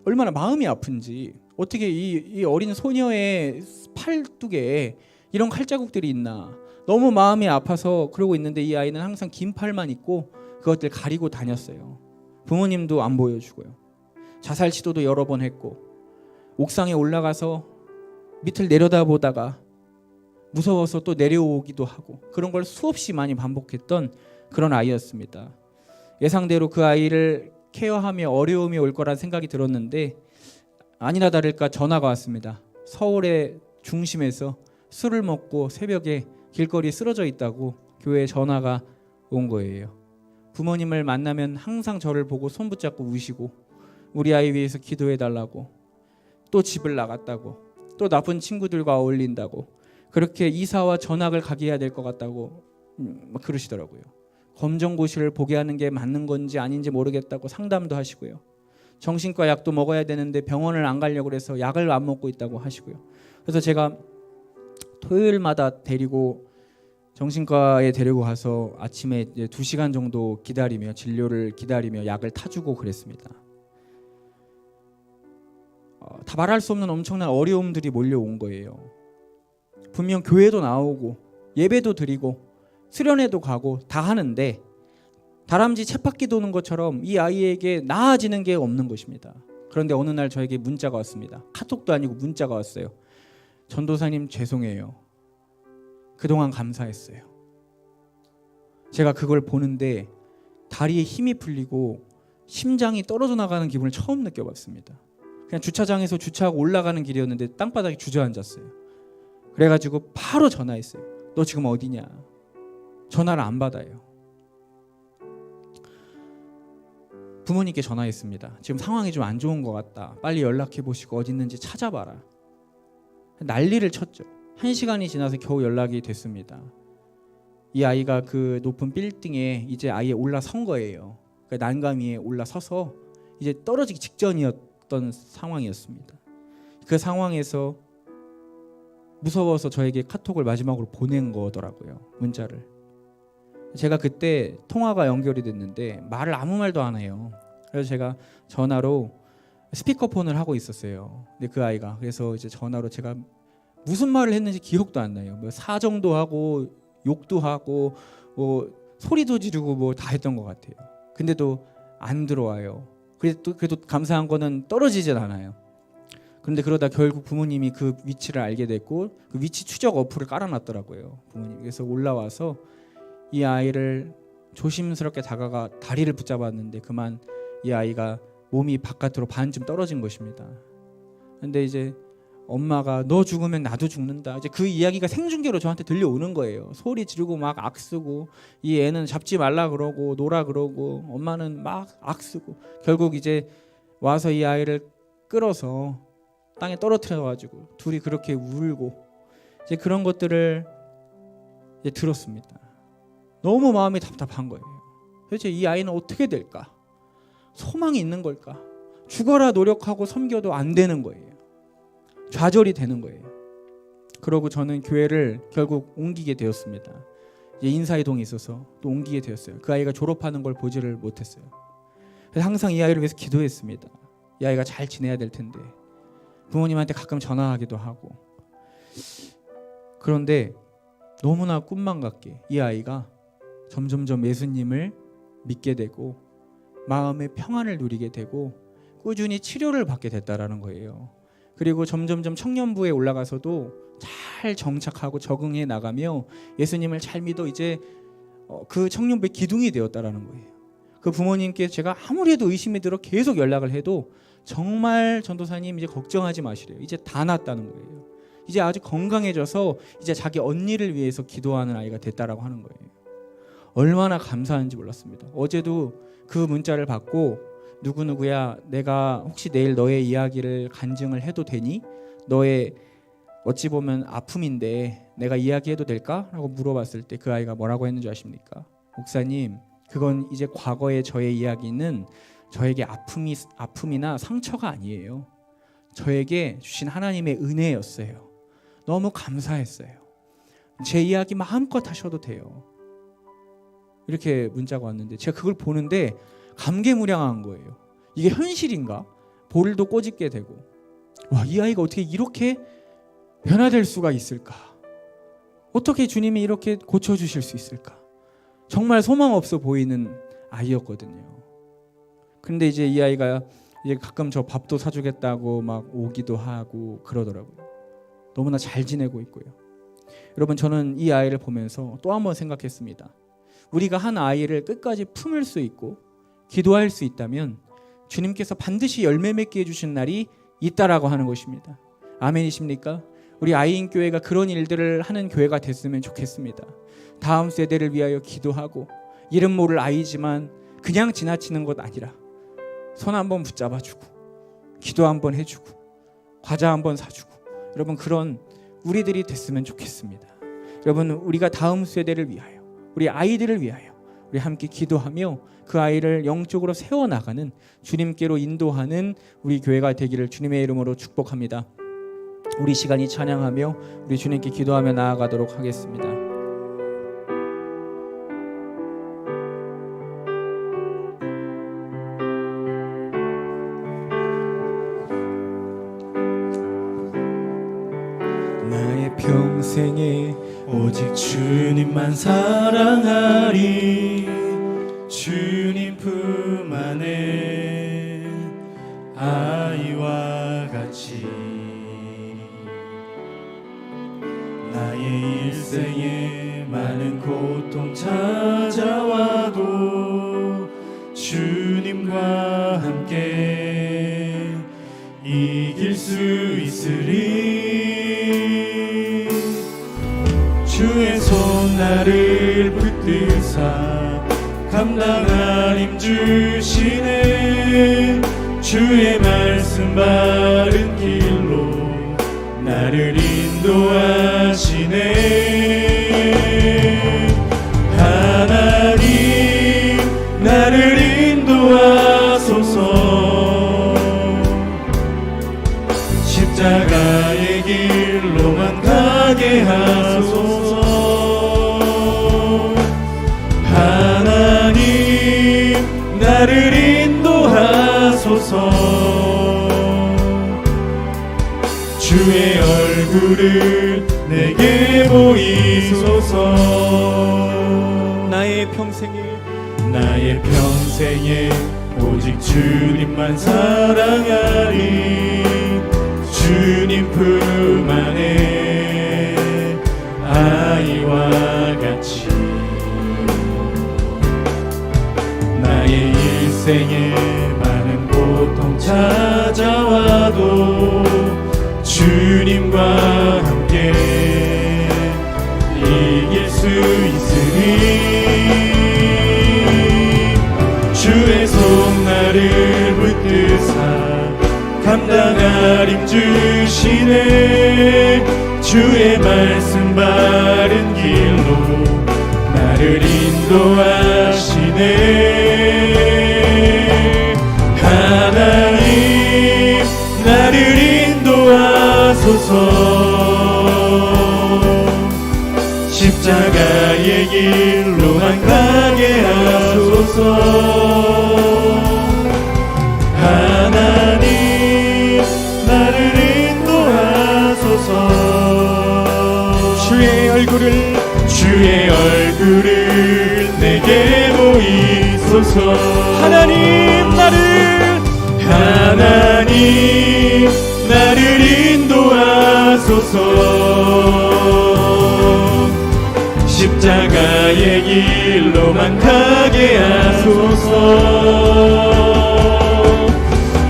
얼마나 마음이 아픈지 어떻게 이 어린 소녀의 팔뚝에 이런 칼자국들이 있나 너무 마음이 아파서 그러고 있는데 이 아이는 항상 긴 팔만 입고 그것들 가리고 다녔어요. 부모님도 안 보여주고요. 자살 시도도 여러 번 했고 옥상에 올라가서 밑을 내려다보다가 무서워서 또 내려오기도 하고 그런 걸 수없이 많이 반복했던 그런 아이였습니다. 예상대로 그 아이를 케어하며 어려움이 올 거란 생각이 들었는데 아니나 다를까 전화가 왔습니다. 서울의 중심에서 술을 먹고 새벽에 길거리에 쓰러져 있다고 교회에 전화가 온 거예요. 부모님을 만나면 항상 저를 보고 손 붙잡고 우시고 우리 아이 위해서 기도해달라고 또 집을 나갔다고 또 나쁜 친구들과 어울린다고 그렇게 이사와 전학을 가게 해야 될 것 같다고 막 그러시더라고요. 검정고시를 보게 하는 게 맞는 건지 아닌지 모르겠다고 상담도 하시고요. 정신과 약도 먹어야 되는데 병원을 안 가려고 그래서 약을 안 먹고 있다고 하시고요. 그래서 제가 토요일마다 데리고 정신과에 데리고 가서 아침에 이제 2시간 정도 기다리며 진료를 기다리며 약을 타주고 그랬습니다. 다 말할 수 없는 엄청난 어려움들이 몰려온 거예요. 분명 교회도 나오고 예배도 드리고 수련회도 가고 다 하는데 다람쥐 쳇바퀴 도는 것처럼 이 아이에게 나아지는 게 없는 것입니다. 그런데 어느 날 저에게 문자가 왔습니다. 카톡도 아니고 문자가 왔어요. 전도사님 죄송해요. 그동안 감사했어요. 제가 그걸 보는데 다리에 힘이 풀리고 심장이 떨어져 나가는 기분을 처음 느껴봤습니다. 그냥 주차장에서 주차하고 올라가는 길이었는데 땅바닥에 주저앉았어요. 그래가지고 바로 전화했어요. 너 지금 어디냐? 전화를 안 받아요. 부모님께 전화했습니다. 지금 상황이 좀 안 좋은 것 같다. 빨리 연락해 보시고 어디 있는지 찾아봐라. 난리를 쳤죠. 1시간이 지나서 겨우 연락이 됐습니다. 이 아이가 그 높은 빌딩에 이제 아예 올라선 거예요. 그러니까 난간 위에 올라서서 이제 떨어지기 직전이었던 상황이었습니다. 그 상황에서 무서워서 저에게 카톡을 마지막으로 보낸 거더라고요. 문자를. 제가 그때 통화가 연결이 됐는데 말을 아무 말도 안 해요. 그래서 제가 전화로 스피커폰을 하고 있었어요. 근데 그 아이가 그래서 이제 전화로 제가 무슨 말을 했는지 기억도 안 나요. 뭐 사정도 하고 욕도 하고 뭐 소리도 지르고 뭐 다 했던 것 같아요. 근데도 안 들어와요. 그래도 감사한 거는 떨어지진 않아요. 그런데 그러다 결국 부모님이 그 위치를 알게 됐고 그 위치 추적 어플을 깔아놨더라고요. 부모님. 그래서 올라와서 이 아이를 조심스럽게 다가가 다리를 붙잡았는데 그만 이 아이가 몸이 바깥으로 반쯤 떨어진 것입니다. 근데 이제 엄마가 너 죽으면 나도 죽는다. 이제 그 이야기가 생중계로 저한테 들려오는 거예요. 소리 지르고 막 악쓰고 이 애는 잡지 말라 그러고 놀아 그러고 엄마는 막 악쓰고 결국 이제 와서 이 아이를 끌어서 땅에 떨어뜨려 가지고 둘이 그렇게 울고 이제 그런 것들을 이제 들었습니다. 너무 마음이 답답한 거예요. 도대체 이 아이는 어떻게 될까? 소망이 있는 걸까? 죽어라 노력하고 섬겨도 안 되는 거예요. 좌절이 되는 거예요. 그러고 저는 교회를 결국 옮기게 되었습니다. 이제 인사이동에 있어서 또 옮기게 되었어요. 그 아이가 졸업하는 걸 보지를 못했어요. 그래서 항상 이 아이를 위해서 기도했습니다. 이 아이가 잘 지내야 될 텐데 부모님한테 가끔 전화하기도 하고 그런데 너무나 꿈만 같게 이 아이가 점점점 예수님을 믿게 되고 마음의 평안을 누리게 되고 꾸준히 치료를 받게 됐다라는 거예요. 그리고 점점점 청년부에 올라가서도 잘 정착하고 적응해 나가며 예수님을 잘 믿어 이제 그 청년부의 기둥이 되었다라는 거예요. 그 부모님께 제가 아무리 해도 의심이 들어 계속 연락을 해도 정말 전도사님 이제 걱정하지 마시래요. 이제 다 낫다는 거예요. 이제 아주 건강해져서 이제 자기 언니를 위해서 기도하는 아이가 됐다라고 하는 거예요. 얼마나 감사한지 몰랐습니다. 어제도 그 문자를 받고 누구누구야 내가 혹시 내일 너의 이야기를 간증을 해도 되니? 너의 어찌 보면 아픔인데 내가 이야기해도 될까? 라고 물어봤을 때 그 아이가 뭐라고 했는지 아십니까? 목사님 그건 이제 과거의 저의 이야기는 저에게 아픔이나 상처가 아니에요. 저에게 주신 하나님의 은혜였어요. 너무 감사했어요. 제 이야기 마음껏 하셔도 돼요. 이렇게 문자가 왔는데 제가 그걸 보는데 감개무량한 거예요. 이게 현실인가? 볼도 꼬집게 되고 와, 이 아이가 어떻게 이렇게 변화될 수가 있을까? 어떻게 주님이 이렇게 고쳐주실 수 있을까? 정말 소망 없어 보이는 아이였거든요. 근데 이제 이 아이가 이제 가끔 저 밥도 사주겠다고 막 오기도 하고 그러더라고요. 너무나 잘 지내고 있고요. 여러분 저는 이 아이를 보면서 또 한 번 생각했습니다. 우리가 한 아이를 끝까지 품을 수 있고 기도할 수 있다면 주님께서 반드시 열매 맺게 해주신 날이 있다라고 하는 것입니다. 아멘이십니까? 우리 아이인교회가 그런 일들을 하는 교회가 됐으면 좋겠습니다. 다음 세대를 위하여 기도하고 이름 모를 아이지만 그냥 지나치는 것 아니라 손 한번 붙잡아주고 기도 한번 해주고 과자 한번 사주고 여러분 그런 우리들이 됐으면 좋겠습니다. 여러분 우리가 다음 세대를 위하여 우리 아이들을 위하여 우리 함께 기도하며 그 아이를 영적으로 세워나가는, 주님께로 인도하는 우리 교회가 되기를 주님의 이름으로 축복합니다. 우리 시간이 찬양하며 우리 주님께 기도하며 나아가도록 하겠습니다. 나의 평생에 오직 주님만 사랑하리. 주님 품 안에 아이와 같이 나의 일생에 많은 고통 찾아와도 주님과 함께 이길 수 있으리. 주의 손 나를 붙드사 감당할 힘 주시네. 주의 말씀 바른 길로 나를 인도하시네. 하나님 나를 인도하소서. 십자가의 길로만 가게 하소서. 하나님 나를 인도하소서. 주의 얼굴을 내게 보이소서. 나의 평생에 오직 주님만 사랑하리. 주님 품 안에 아이와 같이 나의 일생에 많은 고통 찾아와도 주님과 함께 이길 수 있으리. 주의 손 나를 붙드사 감당할 힘 주시네. 주의 말씀 바른 길로 나를 인도하시네. 하나님 나를 인도하소서. 십자가의 길로만 가게 하소서. 하나님 나를 인도하소서. 주의 얼굴을 내게 보이소서. 하나님 나를 인도하소서. 십자가의 길로만 가게 하소서.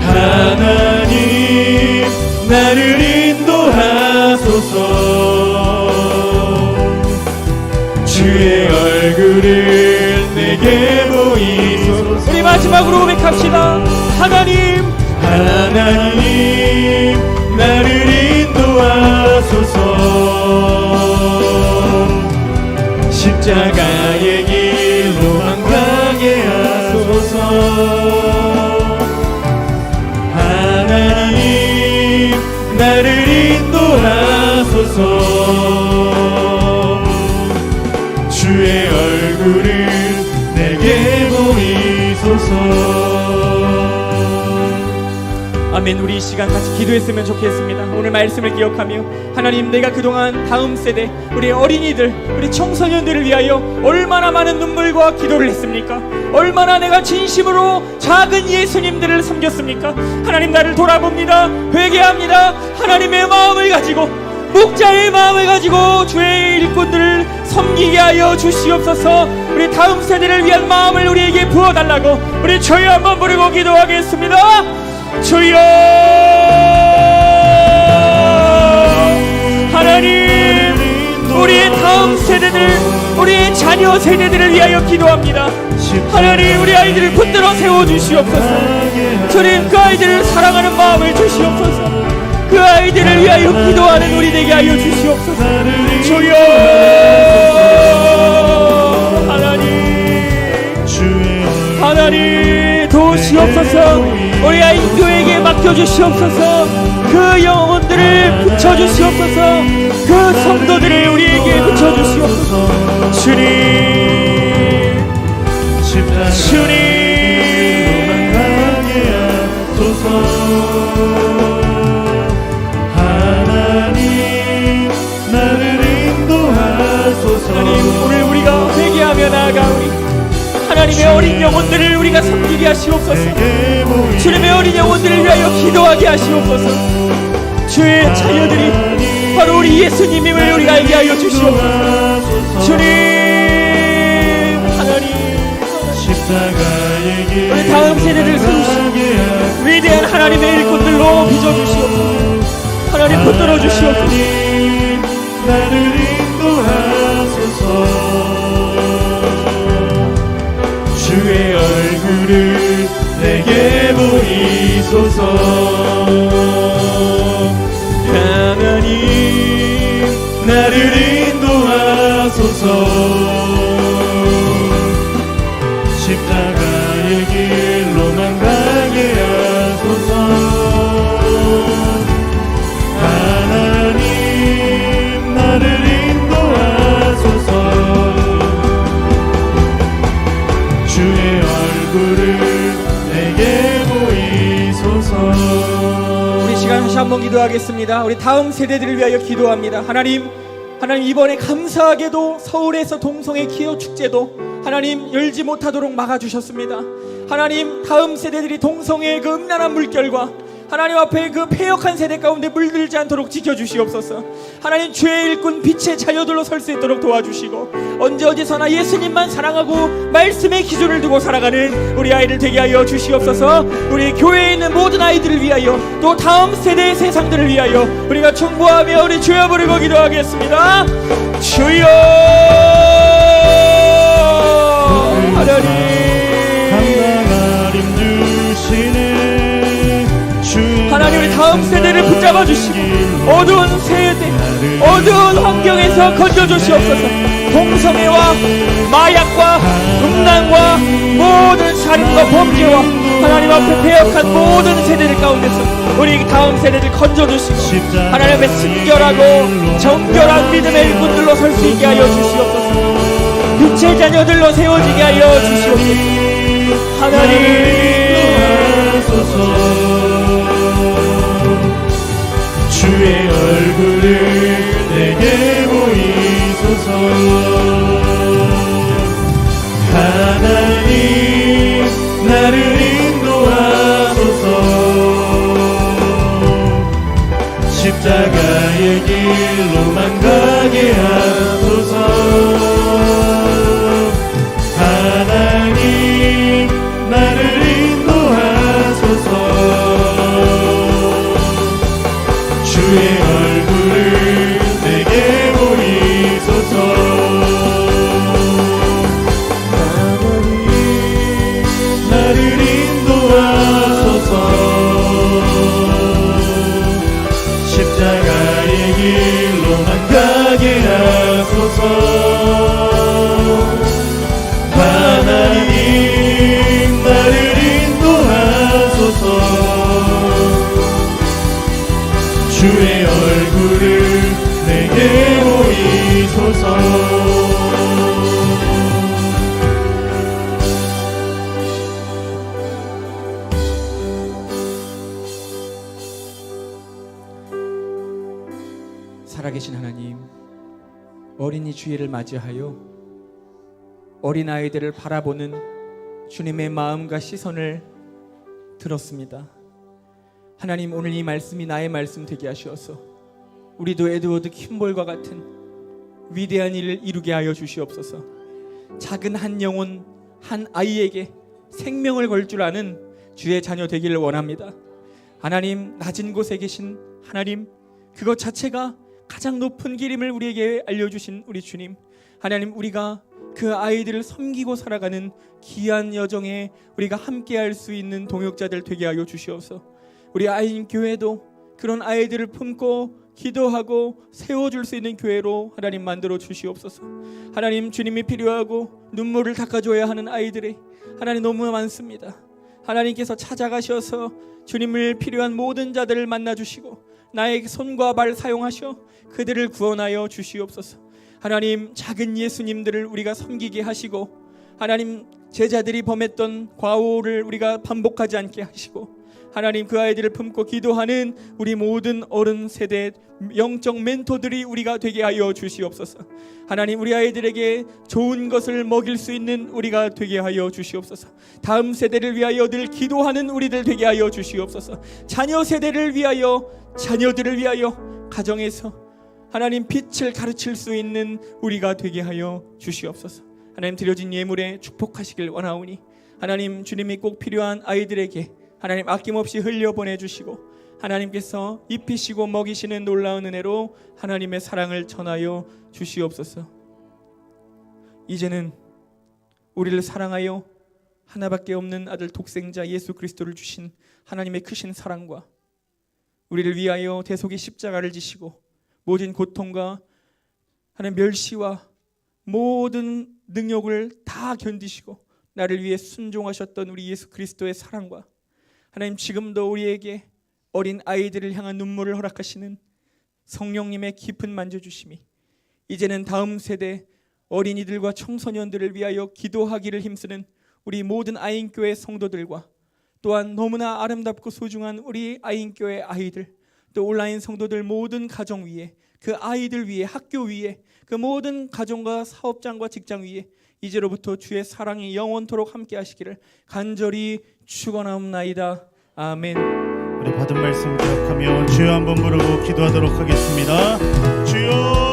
하나님 나를 인도하소서. 주의 얼굴을 내게 보이소서. 우리 마지막으로 고백합시다. 하나님 나를 인도하소서. 십자가의 길로만 가게 하소서. 하나님 나를 인도하소서. 주의 얼굴을 내게 보이소서. 아멘. 우리 이 시간 같이 기도했으면 좋겠습니다. 오늘 말씀을 기억하며 하나님, 내가 그동안 다음 세대, 우리 어린이들, 우리 청소년들을 위하여 얼마나 많은 눈물과 기도를 했습니까? 얼마나 내가 진심으로 작은 예수님들을 섬겼습니까? 하나님, 나를 돌아봅니다. 회개합니다. 하나님의 마음을 가지고, 목자의 마음을 가지고 주의 일꾼들을 섬기게 하여 주시옵소서. 우리 다음 세대를 위한 마음을 우리에게 부어달라고 우리 주여 한번 부르고 기도하겠습니다. 주여, 하나님, 우리의 다음 세대들, 우리의 자녀 세대들을 위하여 기도합니다. 하나님, 우리 아이들을 붙들어 세워주시옵소서. 주님, 그 아이들을 사랑하는 마음을 주시옵소서. 그 아이들을 위하여 기도하는 우리 되게 하여 주시옵소서. 주여, 하나님, 하나님 도우시옵소서. 우리 아이 교회에게 맡겨주시옵소서. 그 영혼들을 붙여주시옵소서. 그 성도들을 우리에게 붙여주시옵소서. 주님, 주님, 하나님 나를 인도하소서. 하나님 오늘 우리가 회개하며 나아가오니 하나님의 어린 영혼들을 우리가 섬기게 하시옵소서. 주님의 어린 영혼들을 위하여 기도하게 하시옵소서. 주의 자녀들이 바로 우리 예수님임을 우리가 알게 하여 주시옵소서. 주님, 하나님, 우리 다음 세대를 세우시고 위대한 하나님의 일꾼들로 빚어주시옵소서. 하나님 붙들어 주시옵소서. 나를 인도하소서. 주의 얼굴을 내게 보이소서. 하나님 나를 인도하소서. 십자가의 길로만 가게 하소서. 하나님 나를 인도하소서. 주의 얼굴을 내게 보이소서. 우리 시간 다시 한번 기도하겠습니다. 우리 다음 세대들을 위하여 기도합니다. 하나님 이번에 감사하게도 서울에서 동성애 기호 축제도 하나님 열지 못하도록 막아주셨습니다. 하나님 다음 세대들이 동성애의 그 음란한 물결과 하나님 앞에 그 패역한 세대 가운데 물들지 않도록 지켜주시옵소서. 하나님 주의 일꾼 빛의 자녀들로 설 수 있도록 도와주시고 언제 어디서나 예수님만 사랑하고 말씀의 기준을 두고 살아가는 우리 아이들 되게 하여 주시옵소서. 우리 교회에 있는 모든 아이들을 위하여 또 다음 세대의 세상들을 위하여 우리가 충고하며 우리 주여 부르고 기도하겠습니다. 주여 하나님 하나님 우리 다음 세대를 붙잡아 주시고 어두운 세대 어두운 환경에서 건져주시옵소서. 동성애와 마약과 음란과 모든 살인과 범죄와 하나님 앞에 배역한 모든 세대들 가운데서 우리 다음 세대를 건져주시고 하나님 앞에 친결하고 정결한 믿음의 일꾼들로 설 수 있게 하여 주시옵소서. 빛의 자녀들로 세워지게 하여 주시옵소서. 하나님 주의 얼굴을 내게 보이소서. 하나님 나를 인도하소서. 십자가의 길로만 가게 하소서. 하나님 나를 인도하소서. 주의 얼굴을 내게 보이소서. 하나님 나를 인도하소서. 십자가의 길로만 가게 하소서. 하나님 나를 인도하소서. 주의 얼굴을 내게 보이소서. 살아계신 하나님, 어린이 주일을 맞이하여 어린아이들을 바라보는 주님의 마음과 시선을 들었습니다. 하나님, 오늘 이 말씀이 나의 말씀 되게 하시어서 우리도 에드워드 킴볼과 같은 위대한 일을 이루게 하여 주시옵소서. 작은 한 영혼, 한 아이에게 생명을 걸 줄 아는 주의 자녀 되기를 원합니다. 하나님, 낮은 곳에 계신 하나님, 그것 자체가 가장 높은 길임을 우리에게 알려주신 우리 주님, 하나님, 우리가 그 아이들을 섬기고 살아가는 귀한 여정에 우리가 함께할 수 있는 동역자들 되게 하여 주시옵소서. 우리 아이인 교회도 그런 아이들을 품고 기도하고 세워줄 수 있는 교회로 하나님 만들어 주시옵소서. 하나님, 주님이 필요하고 눈물을 닦아줘야 하는 아이들이 하나님 너무 많습니다. 하나님께서 찾아가셔서 주님을 필요한 모든 자들을 만나주시고 나의 손과 발 사용하셔 그들을 구원하여 주시옵소서. 하나님, 작은 예수님들을 우리가 섬기게 하시고 하나님, 제자들이 범했던 과오를 우리가 반복하지 않게 하시고 하나님, 그 아이들을 품고 기도하는 우리 모든 어른 세대 영적 멘토들이 우리가 되게 하여 주시옵소서. 하나님, 우리 아이들에게 좋은 것을 먹일 수 있는 우리가 되게 하여 주시옵소서. 다음 세대를 위하여 늘 기도하는 우리들 되게 하여 주시옵소서. 자녀 세대를 위하여, 자녀들을 위하여 가정에서 하나님 빛을 가르칠 수 있는 우리가 되게 하여 주시옵소서. 하나님, 드려진 예물에 축복하시길 원하오니 하나님, 주님이 꼭 필요한 아이들에게 하나님 아낌없이 흘려보내주시고 하나님께서 입히시고 먹이시는 놀라운 은혜로 하나님의 사랑을 전하여 주시옵소서. 이제는 우리를 사랑하여 하나밖에 없는 아들 독생자 예수 그리스도를 주신 하나님의 크신 사랑과 우리를 위하여 대속의 십자가를 지시고 모진 고통과 하나님 멸시와 모든 능욕을 다 견디시고 나를 위해 순종하셨던 우리 예수 그리스도의 사랑과 하나님, 지금도 우리에게 어린 아이들을 향한 눈물을 허락하시는 성령님의 깊은 만져주심이 이제는 다음 세대 어린이들과 청소년들을 위하여 기도하기를 힘쓰는 우리 모든 아인교회 성도들과 또한 너무나 아름답고 소중한 우리 아인교회 아이들, 또 온라인 성도들 모든 가정 위에, 그 아이들 위에, 학교 위에, 그 모든 가정과 사업장과 직장 위에 이제로부터 주의 사랑이 영원토록 함께 하시기를 간절히 축원하옵나이다. 아멘. 우리 받은 말씀 기억하며 주여 한번 부르고 기도하도록 하겠습니다. 주여.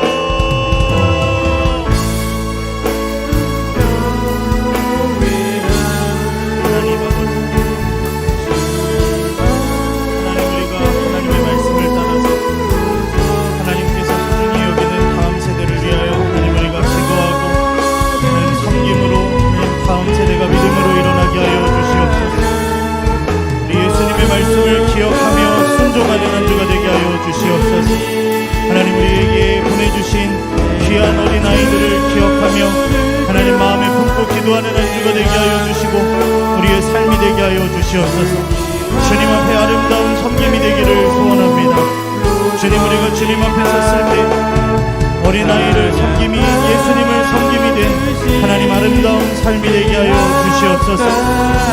하나님, 우리에게 보내주신 귀한 어린아이들을 기억하며 하나님 마음에 품고 기도하는 한 주가 되게 하여 주시고 우리의 삶이 되게 하여 주시옵소서. 주님 앞에 아름다운 섬김이 되기를 소원합니다. 주님, 우리가 주님 앞에 섰을 때 어린아이를 섬김이 예수님을 섬김이 된 하나님 아름다운 삶이 되게 하여 주시옵소서.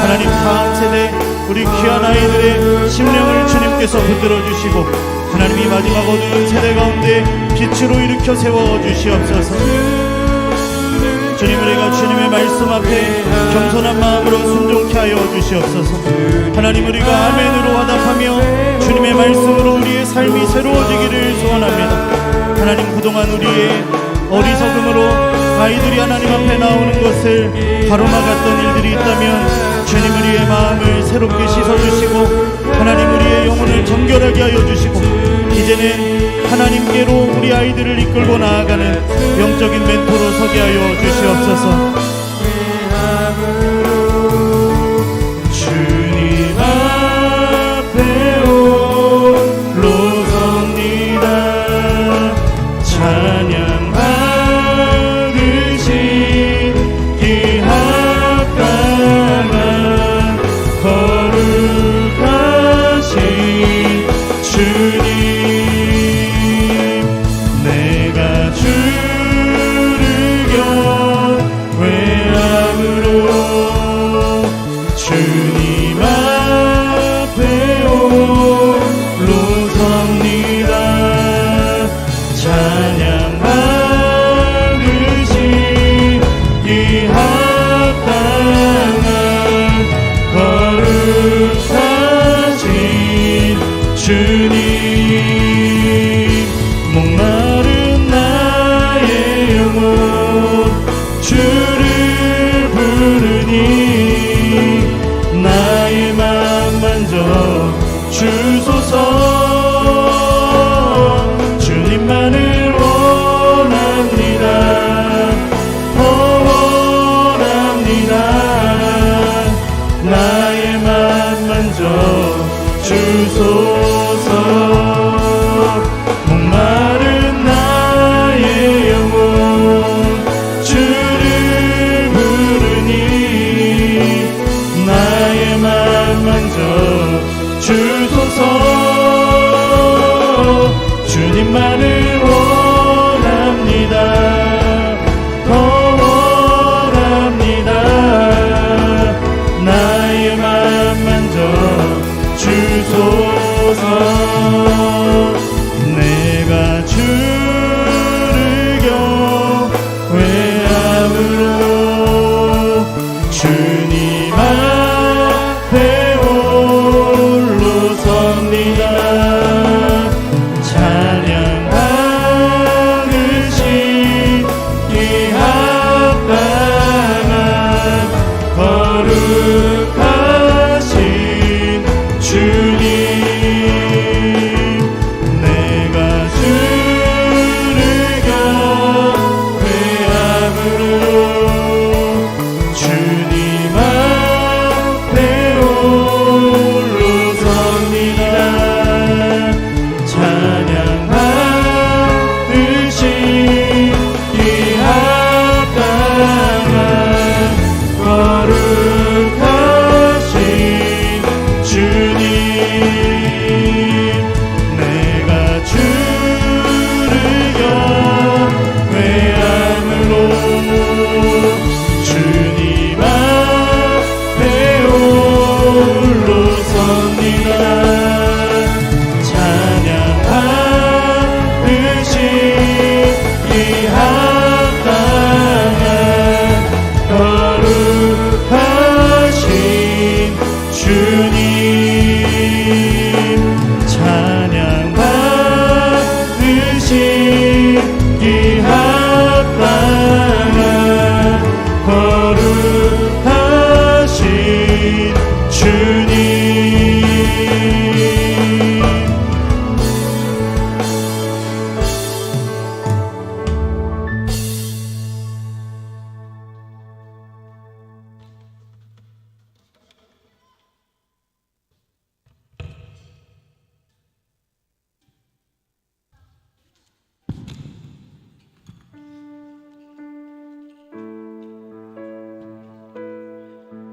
하나님, 다음 세대 우리 귀한 아이들의 심령을 주님께서 붙들어 주시고 하나님이 마지막 어두운 세대 가운데 빛으로 일으켜 세워 주시옵소서. 주님, 우리가 주님의 말씀 앞에 겸손한 마음으로 순종케 하여 주시옵소서. 하나님, 우리가 아멘으로 화답하며 주님의 말씀으로 우리의 삶이 새로워지기를 소원합니다. 하나님, 그동안 우리의 어리석음으로 아이들이 하나님 앞에 나오는 것을 가로막았던 일들이 있다면 주님, 우리의 마음을 새롭게 씻어주시고 하나님, 우리의 영혼을 정결하게 하여 주시고 이제는 하나님께로 우리 아이들을 이끌고 나아가는 영적인 멘토로 서게 하여 주시옵소서. 주님 앞에 홀로 섭니다. 찬양 받으신 이 합당한 거룩하신 주님, 내가 주를 경외함으로 주님 앞에 홀로 섭니다. 찬양 받으신 이 합당한 거룩하신 주님, 목마른 나의 영혼 주를 부르니 나의 맘 만져 주소서. 주님만을 원합니다. 원합니다. 나의 맘 만져 주소서. 주님만을 원합니다. 더 원합니다. 나의 맘 만져 주소서. 내가 주를 경외함으로 주님